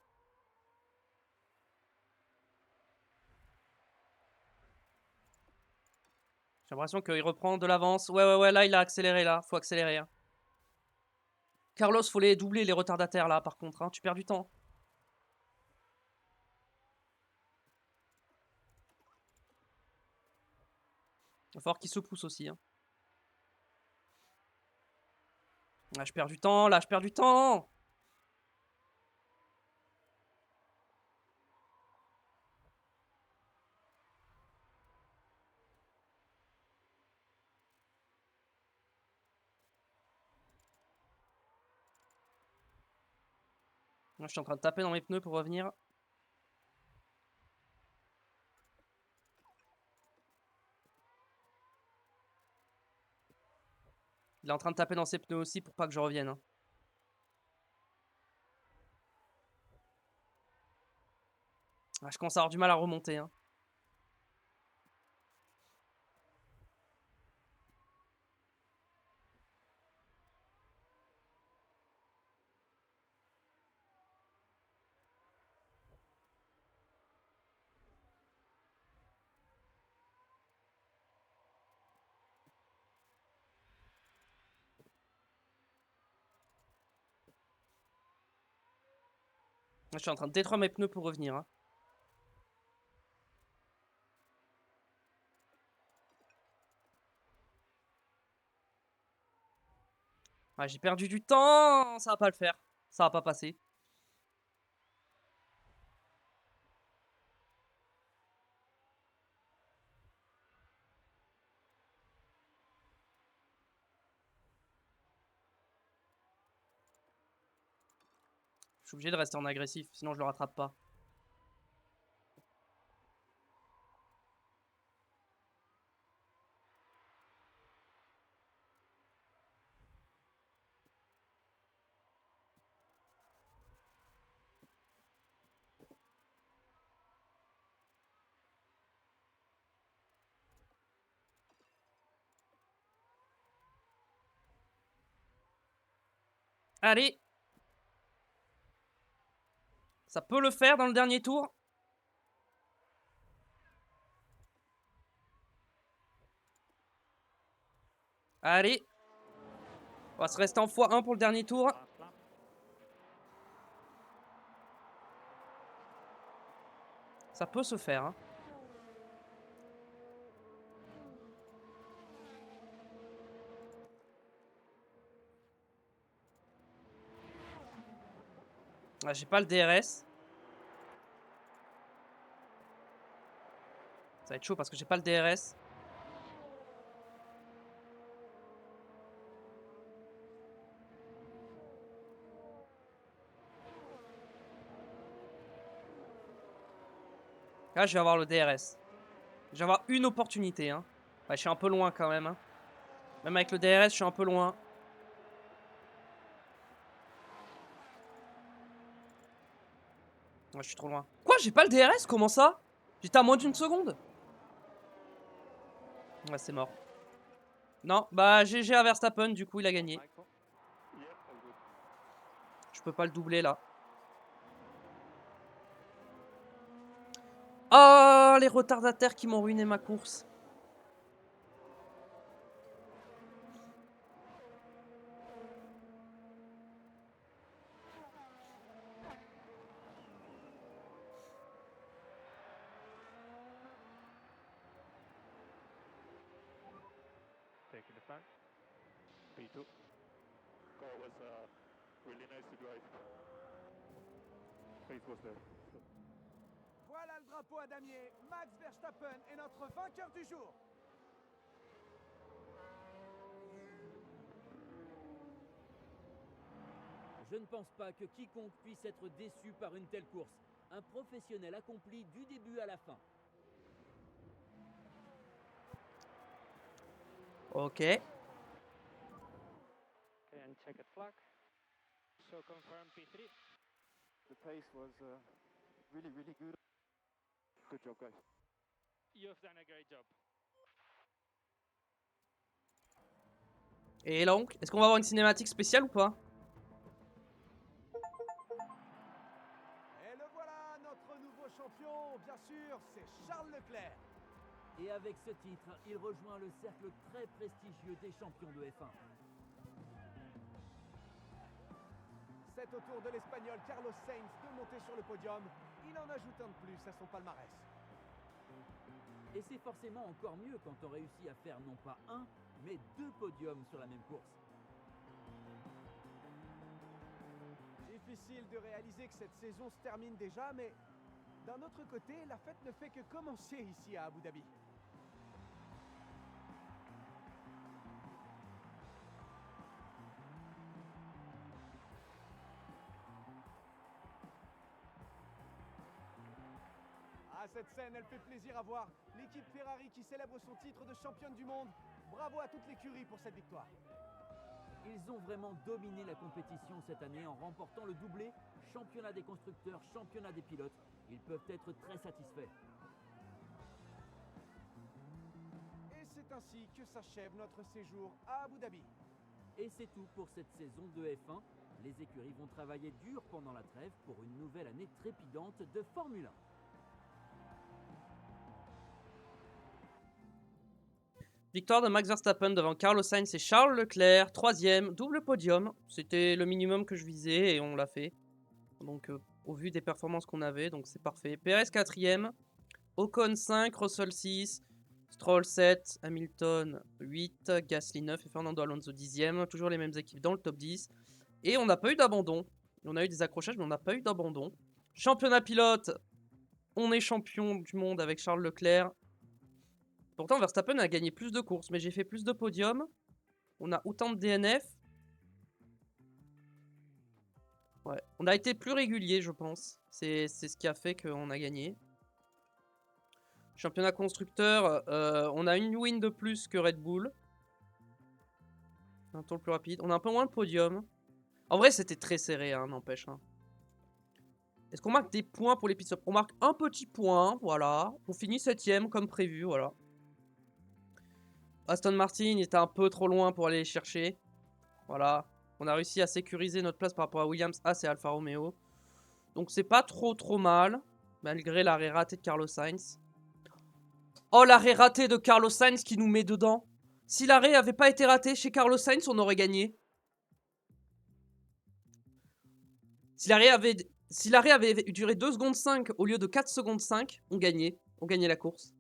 J'ai l'impression qu'il reprend de l'avance. Ouais, là il a accéléré là. Faut accélérer. Hein. Carlos, faut les doubler les retardataires là par contre. Hein. Tu perds du temps. Il va falloir qu'il se pousse aussi. Hein. Là, je perds du temps. Là, je perds du temps. Là, je suis en train de taper dans mes pneus pour revenir. Il est en train de taper dans ses pneus aussi pour pas que je revienne. Hein. Ah, je commence à avoir du mal à remonter. Hein. Je suis en train de détruire mes pneus pour revenir. Hein. Ah, j'ai perdu du temps. Ça va pas le faire. Ça va pas passer. Je suis obligé de rester en agressif, sinon je le rattrape pas. Allez. Ça peut le faire dans le dernier tour. Allez. On va se rester en x1 pour le dernier tour. Last lap. Ça peut se faire. Hein. Ah, j'ai pas le DRS. Ça va être chaud parce que j'ai pas le DRS. Là, je vais avoir le DRS. Je vais avoir une opportunité. Hein. Ouais, je suis un peu loin quand même. Hein. Même avec le DRS, je suis un peu loin. Ouais, je suis trop loin. Quoi? J'ai pas le DRS? Comment ça? J'étais à moins d'une seconde. Ouais, c'est mort. Non, bah GG à Verstappen, du coup il a gagné. Michael. Yeah, all good. Je peux pas le doubler là. Oh, les retardataires qui m'ont ruiné ma course. Taking the front. P2. Car was really nice to drive. Pace was there. Voilà le drapeau à damier. Max Verstappen est notre vainqueur du jour. Je ne pense pas que quiconque puisse être déçu par une telle course. Un professionnel accompli du début à la fin. Ok. Okay, and check it flag. So confirm P3. The pace was really good. Good job, guys. You've done a great job. Et donc, est-ce qu'on va avoir une cinématique spéciale ou pas? Et le voilà, notre nouveau champion, bien sûr, c'est Charles Leclerc. Et avec ce titre, il rejoint le cercle très prestigieux des champions de F1. C'est au tour de l'Espagnol Carlos Sainz de monter sur le podium. Il en ajoute un de plus à son palmarès. Et c'est forcément encore mieux quand on réussit à faire non pas un, mais 2 podiums sur la même course. Difficile de réaliser que cette saison se termine déjà, mais d'un autre côté, la fête ne fait que commencer ici à Abu Dhabi. Ah, cette scène, elle fait plaisir à voir. L'équipe Ferrari qui célèbre son titre de championne du monde. Bravo à toute l'écurie pour cette victoire. Ils ont vraiment dominé la compétition cette année en remportant le doublé, championnat des constructeurs, championnat des pilotes. Ils peuvent être très satisfaits. Et c'est ainsi que s'achève notre séjour à Abu Dhabi. Et c'est tout pour cette saison de F1. Les écuries vont travailler dur pendant la trêve pour une nouvelle année trépidante de Formule 1. Victoire de Max Verstappen devant Carlos Sainz et Charles Leclerc. 3e, double podium. C'était le minimum que je visais et on l'a fait. Donc au vu des performances qu'on avait, donc c'est parfait. Perez 4ème, Ocon 5, Russell 6, Stroll 7, Hamilton 8, Gasly 9 et Fernando Alonso 10ème. Toujours les mêmes équipes dans le top 10. Et on n'a pas eu d'abandon. On a eu des accrochages, mais on n'a pas eu d'abandon. Championnat pilote, on est champion du monde avec Charles Leclerc. Pourtant, Verstappen a gagné plus de courses, mais j'ai fait plus de podiums. On a autant de DNF. Ouais. On a été plus régulier, je pense. C'est ce qui a fait qu'on a gagné. Championnat constructeur, on a une win de plus que Red Bull. Un tour plus rapide. On a un peu moins de podium. En vrai, c'était très serré, hein, n'empêche. Hein. Est-ce qu'on marque des points pour les pit stops? On marque un petit point, voilà. On finit 7ème comme prévu, voilà. Aston Martin était un peu trop loin pour aller les chercher. Voilà. On a réussi à sécuriser notre place par rapport à Williams, As et Alfa Romeo. Donc c'est pas trop mal. Malgré l'arrêt raté de Carlos Sainz. Oh, l'arrêt raté de Carlos Sainz qui nous met dedans. Si l'arrêt avait pas été raté chez Carlos Sainz, on aurait gagné. Si l'arrêt avait duré 2 secondes 5 au lieu de 4 secondes 5, on gagnait. On gagnait la course.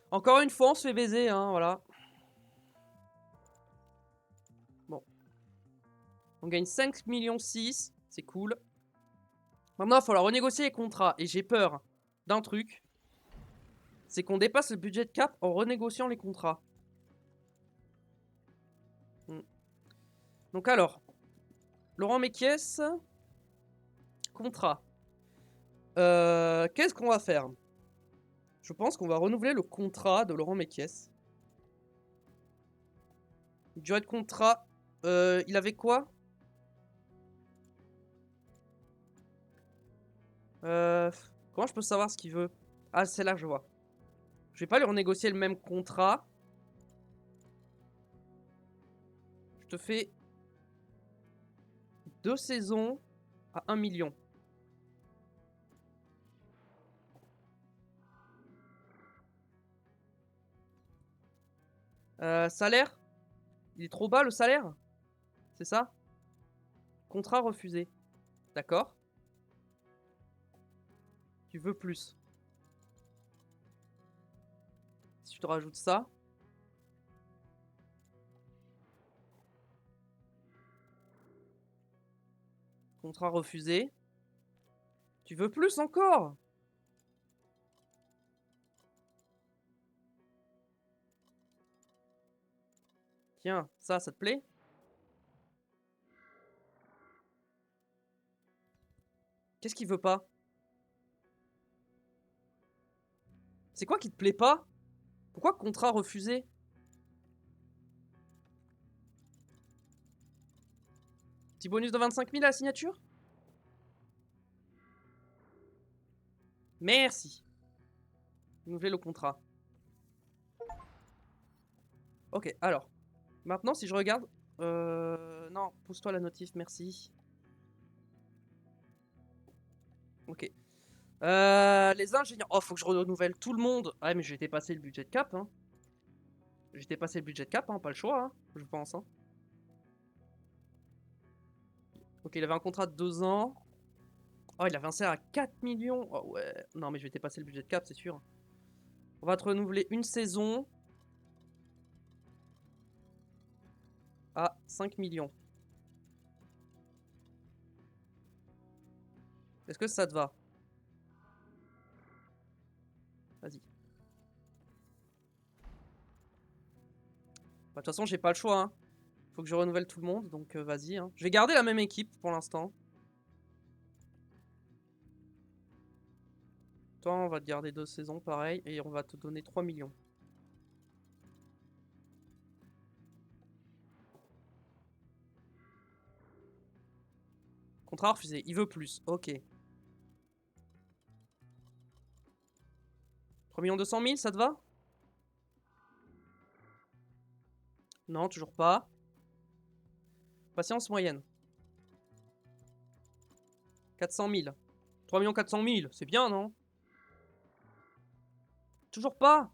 Encore une fois, on se fait baiser, hein, voilà. Bon. On gagne 5,6 millions, c'est cool. Maintenant, il va falloir renégocier les contrats. Et j'ai peur d'un truc. C'est qu'on dépasse le budget cap en renégociant les contrats. Donc alors, Laurent Mekies, contrat. Qu'est-ce qu'on va faire? Je pense qu'on va renouveler le contrat de Laurent Mekies. Durée de contrat, il avait quoi? Comment je peux savoir ce qu'il veut? Ah, c'est là, je vois. Je vais pas lui renégocier le même contrat. Je te fais 2 saisons à 1 million. Salaire? Il est trop bas le salaire? C'est ça? Contrat refusé. D'accord. Tu veux plus. Si tu te rajoutes ça. Contrat refusé. Tu veux plus encore? Tiens, ça te plaît? Qu'est-ce qu'il veut pas? C'est quoi qui te plaît pas? Pourquoi contrat refusé? Petit bonus de 25 000 à la signature? Merci. Renouveler le contrat. Ok, alors. Maintenant, si je regarde... non, pousse-toi la notif, merci. Ok. Les ingénieurs... Oh, faut que je renouvelle tout le monde. Ah, mais j'ai dépassé le budget de cap, hein. J'ai dépassé le budget de cap, hein, pas le choix, hein, je pense, hein. Ok, il avait un contrat de 2 ans. Oh, il avait un salaire à 4 millions. Oh, ouais. Non, mais je vais dépasser le budget de cap, c'est sûr. On va te renouveler une saison à 5 millions. Est-ce que ça te va? Vas-y. Bah, de toute façon, j'ai pas le choix. Hein. Faut que je renouvelle tout le monde, donc vas-y. Hein. Je vais garder la même équipe pour l'instant. Toi, on va te garder 2 saisons, pareil, et on va te donner 3 millions. Contrat refusé. Il veut plus. Ok. 3 200 000, ça te va? Non, toujours pas. Patience moyenne. 400 000. 3 400 000, c'est bien, non? Toujours pas.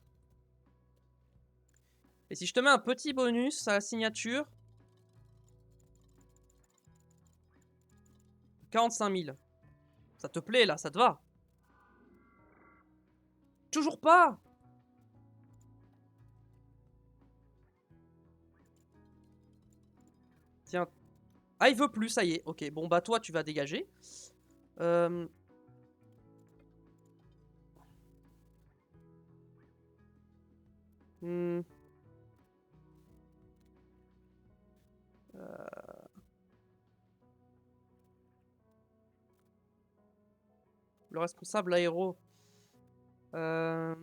Et si je te mets un petit bonus à la signature? 45 000. Ça te plaît là, ça te va? Toujours pas? Tiens. Ah, il veut plus, ça y est. Ok, bon bah toi tu vas dégager. Euh... hmm. Le responsable aéro. On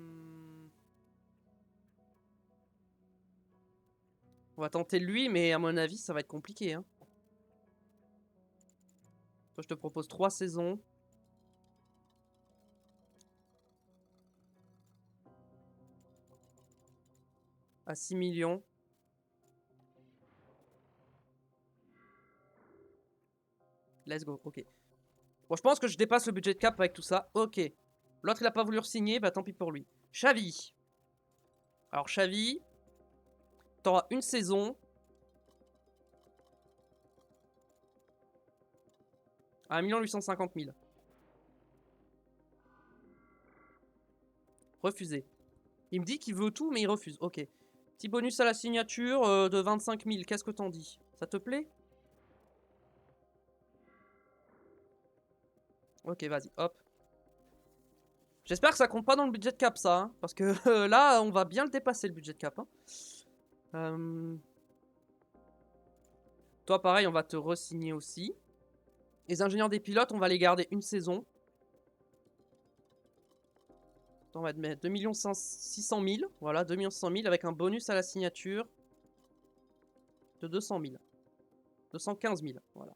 va tenter lui, mais à mon avis, ça va être compliqué. Hein. Toi, je te propose 3 saisons. À 6 millions. Let's go, ok. Bon, je pense que je dépasse le budget de cap avec tout ça. Ok. L'autre, il a pas voulu re-signer, bah tant pis pour lui. Xavi. Alors, Xavi, t'auras une saison. À 1 850 000. Refusé. Il me dit qu'il veut tout, mais il refuse. Ok. Petit bonus à la signature de 25 000. Qu'est-ce que t'en dis? Ça te plaît? Ok, vas-y, hop. J'espère que ça compte pas dans le budget de cap, ça. Hein, parce que là, on va bien le dépasser, le budget de cap. Hein. Toi, pareil, on va te re-signer aussi. Les ingénieurs des pilotes, on va les garder une saison. On va te mettre 2 600 000. Voilà, 2 600 000 avec un bonus à la signature de 200 000. 215 000, voilà.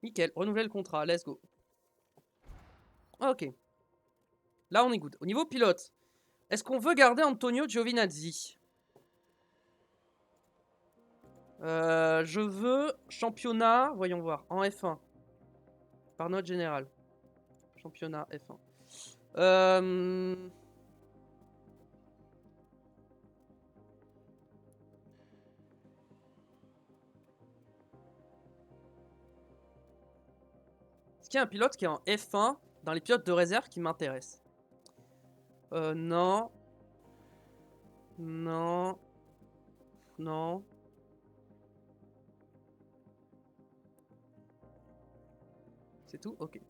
Nickel, renouveler le contrat, let's go. Ok. Là, on est good. Au niveau pilote, est-ce qu'on veut garder Antonio Giovinazzi? Je veux championnat, voyons voir, en F1. Par note générale. Championnat F1. Est-ce qu'il y a un pilote qui est en F1 dans les pilotes de réserve qui m'intéresse? Non. Non. Non. C'est tout? Ok.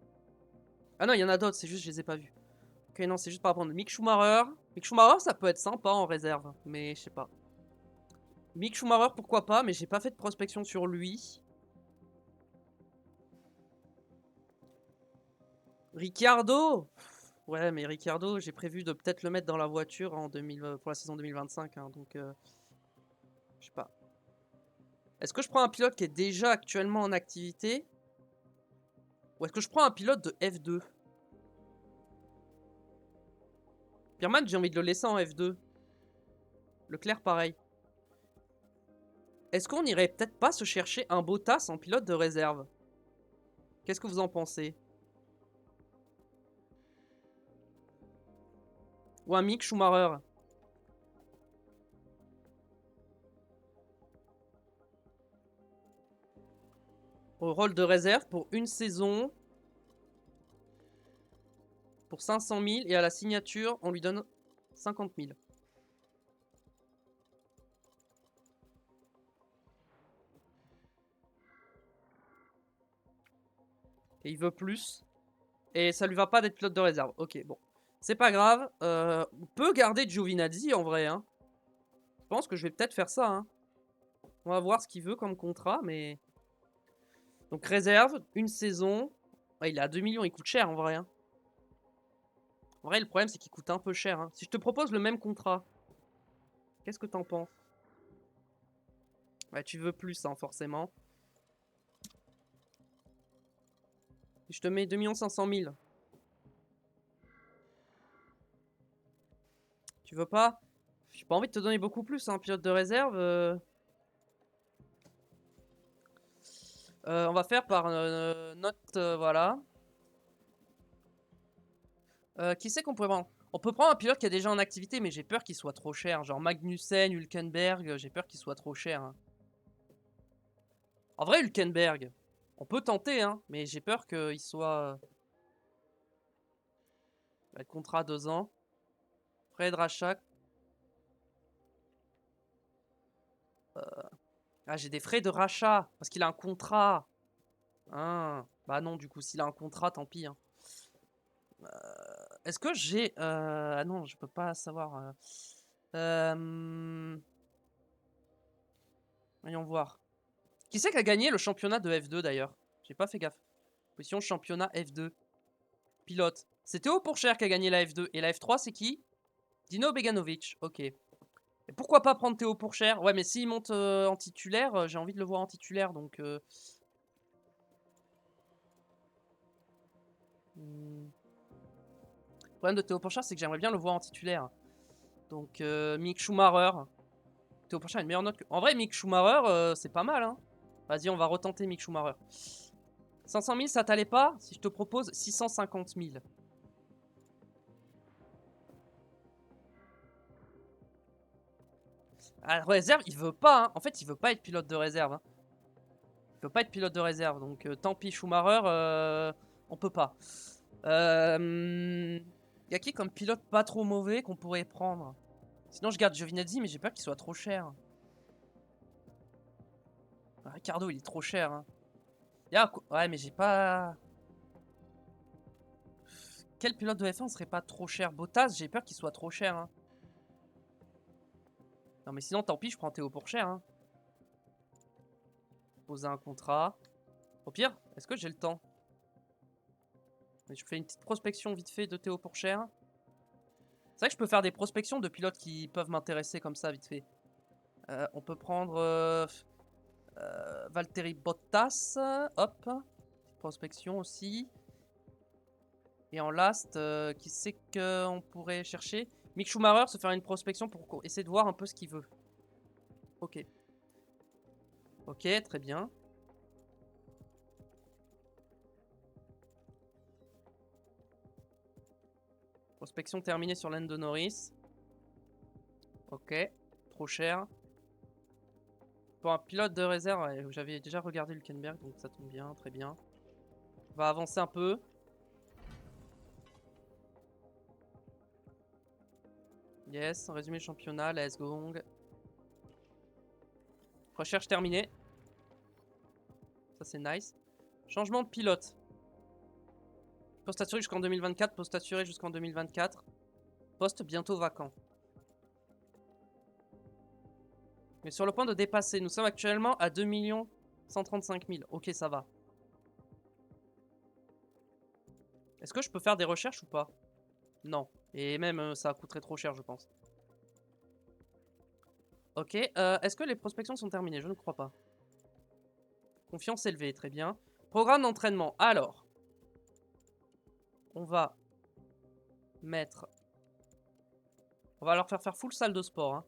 Ah non, il y en a d'autres, c'est juste je les ai pas vus. Ok, non, c'est juste par rapport à Mick Schumacher. Mick Schumacher, ça peut être sympa en réserve, mais je sais pas. Mick Schumacher, pourquoi pas, mais j'ai pas fait de prospection sur lui. Ricciardo? Ouais, mais Ricciardo, j'ai prévu de peut-être le mettre dans la voiture en 2000, pour la saison 2025, hein, donc je sais pas. Est-ce que je prends un pilote qui est déjà actuellement en activité? Ou est-ce que je prends un pilote de F2? Pierman, j'ai envie de le laisser en F2. Leclerc, pareil. Est-ce qu'on irait peut-être pas se chercher un Bottas en pilote de réserve? Qu'est-ce que vous en pensez? Ou un Mick Schumacher? Au rôle de réserve pour une saison. Pour 500 000. Et à la signature, on lui donne 50 000. Et il veut plus. Et ça lui va pas d'être pilote de réserve. Ok, bon. C'est pas grave. On peut garder Giovinazzi en vrai. Hein. Je pense que je vais peut-être faire ça. Hein. On va voir ce qu'il veut comme contrat. Mais. Donc réserve, une saison. Ouais, il est à 2 millions. Il coûte cher en vrai. Hein. En vrai, le problème, c'est qu'il coûte un peu cher. Hein. Si je te propose le même contrat, qu'est-ce que t'en penses? Ouais, tu veux plus, hein, forcément. Si je te mets 2 500 000. Tu veux pas? J'ai pas envie de te donner beaucoup plus, hein, pilote de réserve. On va faire par note, voilà. Qui c'est qu'on pourrait prendre? On peut prendre un pilote qui est déjà en activité, mais j'ai peur qu'il soit trop cher. Genre Magnussen, Hülkenberg, j'ai peur qu'il soit trop cher. Hein. En vrai, Hülkenberg, on peut tenter, hein, mais j'ai peur qu'il soit... Le contrat 2 ans. Frais de rachat. Ah, j'ai des frais de rachat parce qu'il a un contrat. Ah, bah non, du coup, s'il a un contrat, tant pis. Hein. Est-ce que j'ai... Ah non, je peux pas savoir. Voyons voir. Qui c'est qui a gagné le championnat de F2 d'ailleurs? J'ai pas fait gaffe. Position championnat F2. Pilote. C'est Théo Pourchaire qui a gagné la F2. Et la F3, c'est qui? Dino Beganovic. Ok. Et pourquoi pas prendre Théo Pourchaire? Ouais, mais s'il monte en titulaire, j'ai envie de le voir en titulaire. Donc... Le problème de Théo Pourchaire, c'est que j'aimerais bien le voir en titulaire. Donc, Mick Schumacher. Théo Pourchaire a une meilleure note que... En vrai, Mick Schumacher, c'est pas mal. Hein. Vas-y, on va retenter Mick Schumacher. 500 000, ça t'allait pas? Si je te propose 650 000. Ah, réserve, il veut pas. Hein. En fait, il veut pas être pilote de réserve. Hein. Il veut pas être pilote de réserve. Donc, tant pis, Schumacher, on peut pas. Y a qui comme pilote pas trop mauvais qu'on pourrait prendre? Sinon, je garde Giovinazzi, mais j'ai peur qu'il soit trop cher. Ricardo, il est trop cher. Hein. Ouais, mais j'ai pas... Quel pilote de F1 serait pas trop cher? Bottas, j'ai peur qu'il soit trop cher. Hein. Non, mais sinon, tant pis, je prends Théo Pourchaire. Hein. Poser un contrat. Au pire, est-ce que j'ai le temps? Je fais une petite prospection vite fait de Théo Pourchaire. C'est vrai que je peux faire des prospections de pilotes qui peuvent m'intéresser comme ça, vite fait. On peut prendre Valtteri Bottas. Hop. Prospection aussi. Et en last, qui c'est qu'on pourrait chercher? Mick Schumacher, se faire une prospection pour essayer de voir un peu ce qu'il veut. Ok. Ok, très bien. Prospection terminée sur Lando Norris. Ok. Trop cher. Pour un pilote de réserve, j'avais déjà regardé Hülkenberg, donc ça tombe bien, très bien. On va avancer un peu. Yes, résumé championnat, let's go. Recherche terminée. Ça c'est nice. Changement de pilote. Poste assuré jusqu'en 2024, poste assuré jusqu'en 2024. Poste bientôt vacant. Mais sur le point de dépasser, nous sommes actuellement à 2 135 000. Ok, ça va. Est-ce que je peux faire des recherches ou pas? Non. Et même, ça coûterait trop cher, je pense. Ok, est-ce que les prospections sont terminées? Je ne crois pas. Confiance élevée, très bien. Programme d'entraînement. Alors, on va mettre... On va leur faire full salle de sport. Hein.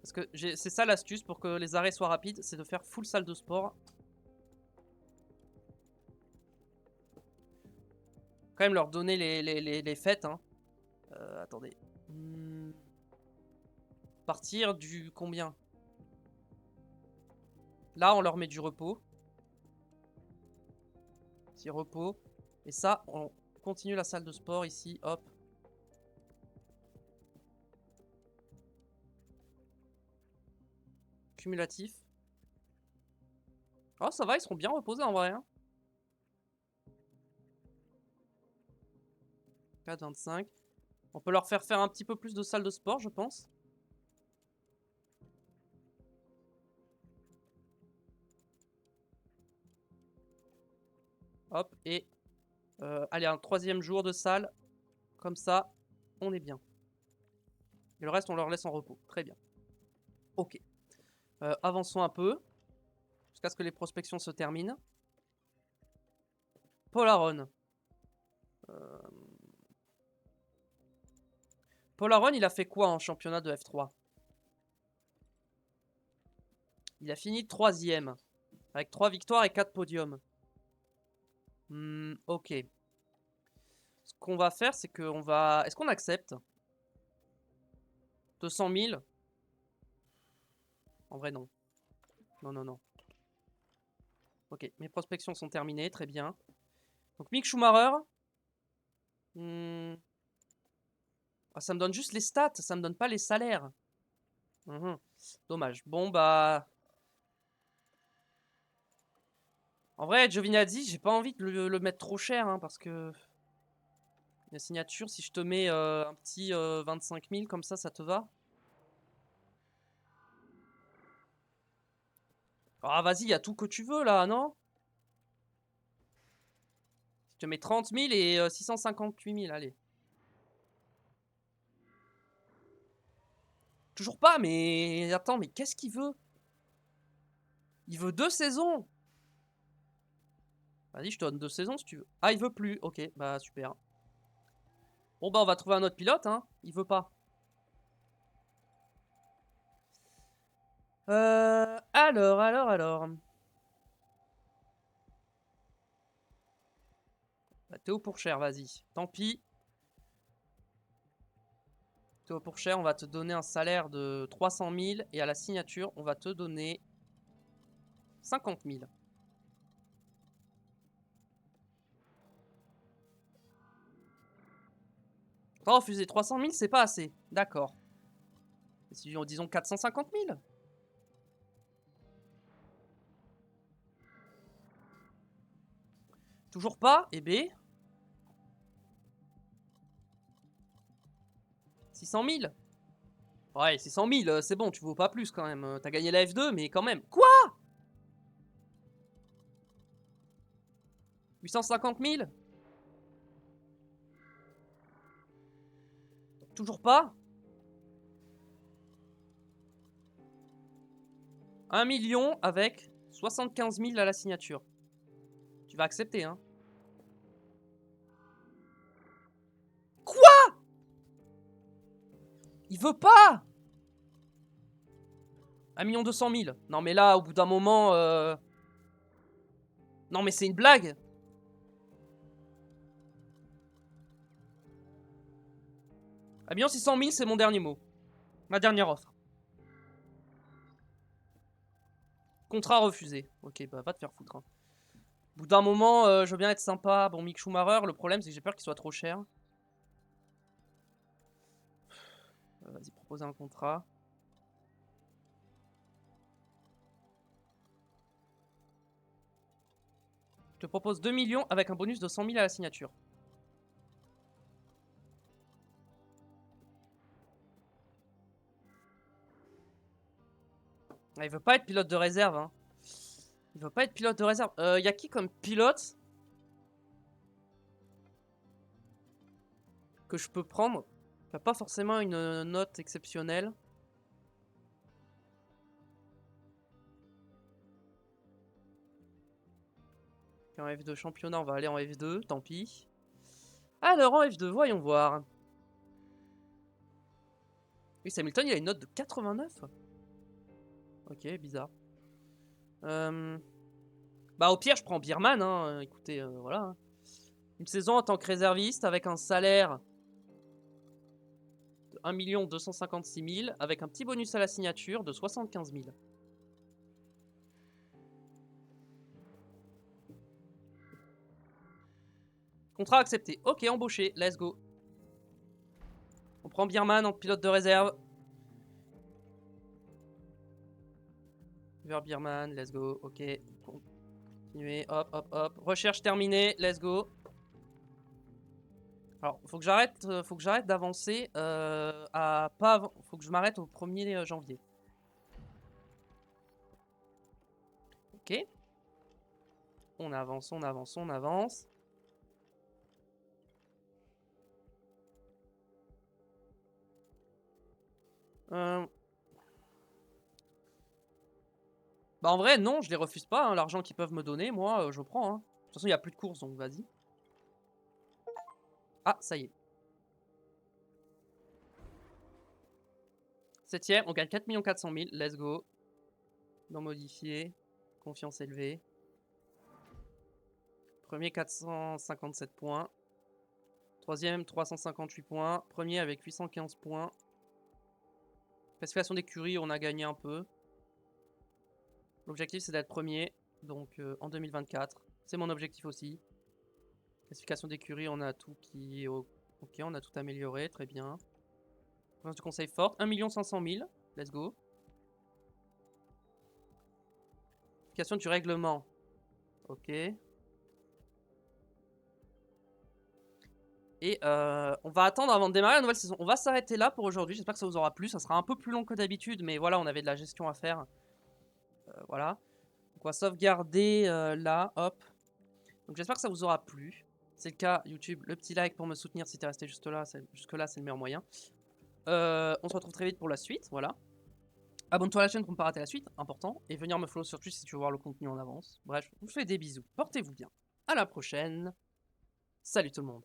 Parce que c'est ça l'astuce pour que les arrêts soient rapides, c'est de faire full salle de sport. Quand même leur donner les fêtes. Hein. Attendez. Partir du combien? Là, on leur met du repos. Petit repos. Et ça, on continue la salle de sport ici. Hop. Cumulatif. Oh, ça va, ils seront bien reposés en vrai. Hein. 4,25. On peut leur faire un petit peu plus de salle de sport, je pense. Hop, et allez, un 3e jour de salle. Comme ça, on est bien. Et le reste, on leur laisse en repos. Très bien. Ok. Avançons un peu. Jusqu'à ce que les prospections se terminent. Paul Aron. Paul Aron, il a fait quoi en championnat de F3? Il a fini 3e. Avec 3 victoires et 4 podiums. Ok. Ce qu'on va faire, c'est qu'on va... Est-ce qu'on accepte 200 000? En vrai, non. Non, non, non. Ok, mes prospections sont terminées, très bien. Donc Mick Schumacher. Ah, ça me donne juste les stats, ça me donne pas les salaires. Dommage. Bon, bah... En vrai, Giovinazzi, j'ai pas envie de le mettre trop cher, hein, parce que... La signature, si je te mets un petit 25 000 comme ça te va? Ah, vas-y, il y a tout que tu veux, là, non? Je te mets 30 000 et 658 000, allez. Toujours pas, mais... Attends, mais qu'est-ce qu'il veut? Il veut 2 saisons. Vas-y, je te donne 2 saisons si tu veux. Ah, il veut plus. Ok, bah super. Bon, bah on va trouver un autre pilote, hein. Il veut pas. Alors. Bah, Théo Pourchère, vas-y. Tant pis. Théo Pourchère, on va te donner un salaire de 300 000 et à la signature, on va te donner 50 000. Pas refuser 300 000, c'est pas assez. D'accord. Disons 450 000. Toujours pas? Et B 600 000. Ouais, 600 000, c'est bon, tu vaux pas plus quand même. T'as gagné la F2, mais quand même. Quoi? 850 000? Toujours pas? 1 million avec 75 000 à la signature. Tu vas accepter, hein? Quoi? Il veut pas? 1 200 000. Non mais là, au bout d'un moment... Non mais c'est une blague. 1 600 000, c'est mon dernier mot. Ma dernière offre. Contrat refusé. Ok, bah va te faire foutre. Hein. Au bout d'un moment, je veux bien être sympa. Bon, Mick Schumacher, le problème c'est que j'ai peur qu'il soit trop cher. Vas-y, proposer un contrat. Je te propose 2 millions avec un bonus de 100 000 à la signature. Ah, il veut pas être pilote de réserve. Hein. Il veut pas être pilote de réserve. Y a qui comme pilote que je peux prendre? Qui a pas forcément une note exceptionnelle. En F2 championnat, on va aller en F2, tant pis. Alors en F2, voyons voir. Oui, Hamilton, il a une note de 89. Ok, bizarre. Bah au pire, je prends Bierman, hein. Écoutez, voilà. Hein. Une saison en tant que réserviste avec un salaire de 1 256 000 avec un petit bonus à la signature de 75 000. Contrat accepté. Ok, embauché. Let's go. On prend Bierman en pilote de réserve. Vers Bierman, let's go. Ok. Continuez. Hop, hop, hop. Recherche terminée. Let's go. Alors, faut que j'arrête d'avancer à pas avant. Faut que je m'arrête au 1er janvier. Ok. On avance. Bah en vrai, non, je les refuse pas. Hein. L'argent qu'ils peuvent me donner, moi, je prends. Hein. De toute façon, il n'y a plus de course, donc vas-y. Ah, ça y est. 7ème, on gagne 4 400 000. Let's go. Non modifié. Confiance élevée. Premier 457 points. Troisième 358 points. Premier avec 815 points. Classification d'écurie, on a gagné un peu. L'objectif c'est d'être premier. Donc en 2024. C'est mon objectif aussi. Classification d'écurie, on a tout qui... Ok, on a tout amélioré, très bien. Confiance du conseil forte, 1 500 000. Let's go. Classification du règlement. Ok. Et on va attendre avant de démarrer la nouvelle saison. On va s'arrêter là pour aujourd'hui. J'espère que ça vous aura plu. Ça sera un peu plus long que d'habitude, mais voilà, on avait de la gestion à faire. Voilà. Donc on va sauvegarder là, hop. Donc j'espère que ça vous aura plu. C'est le cas, YouTube, le petit like pour me soutenir si t'es resté jusque là, c'est le meilleur moyen. On se retrouve très vite pour la suite, voilà. Abonne-toi à la chaîne pour ne pas rater la suite, important. Et venir me follow sur Twitch si tu veux voir le contenu en avance. Bref, je vous fais des bisous. Portez-vous bien. À la prochaine. Salut tout le monde.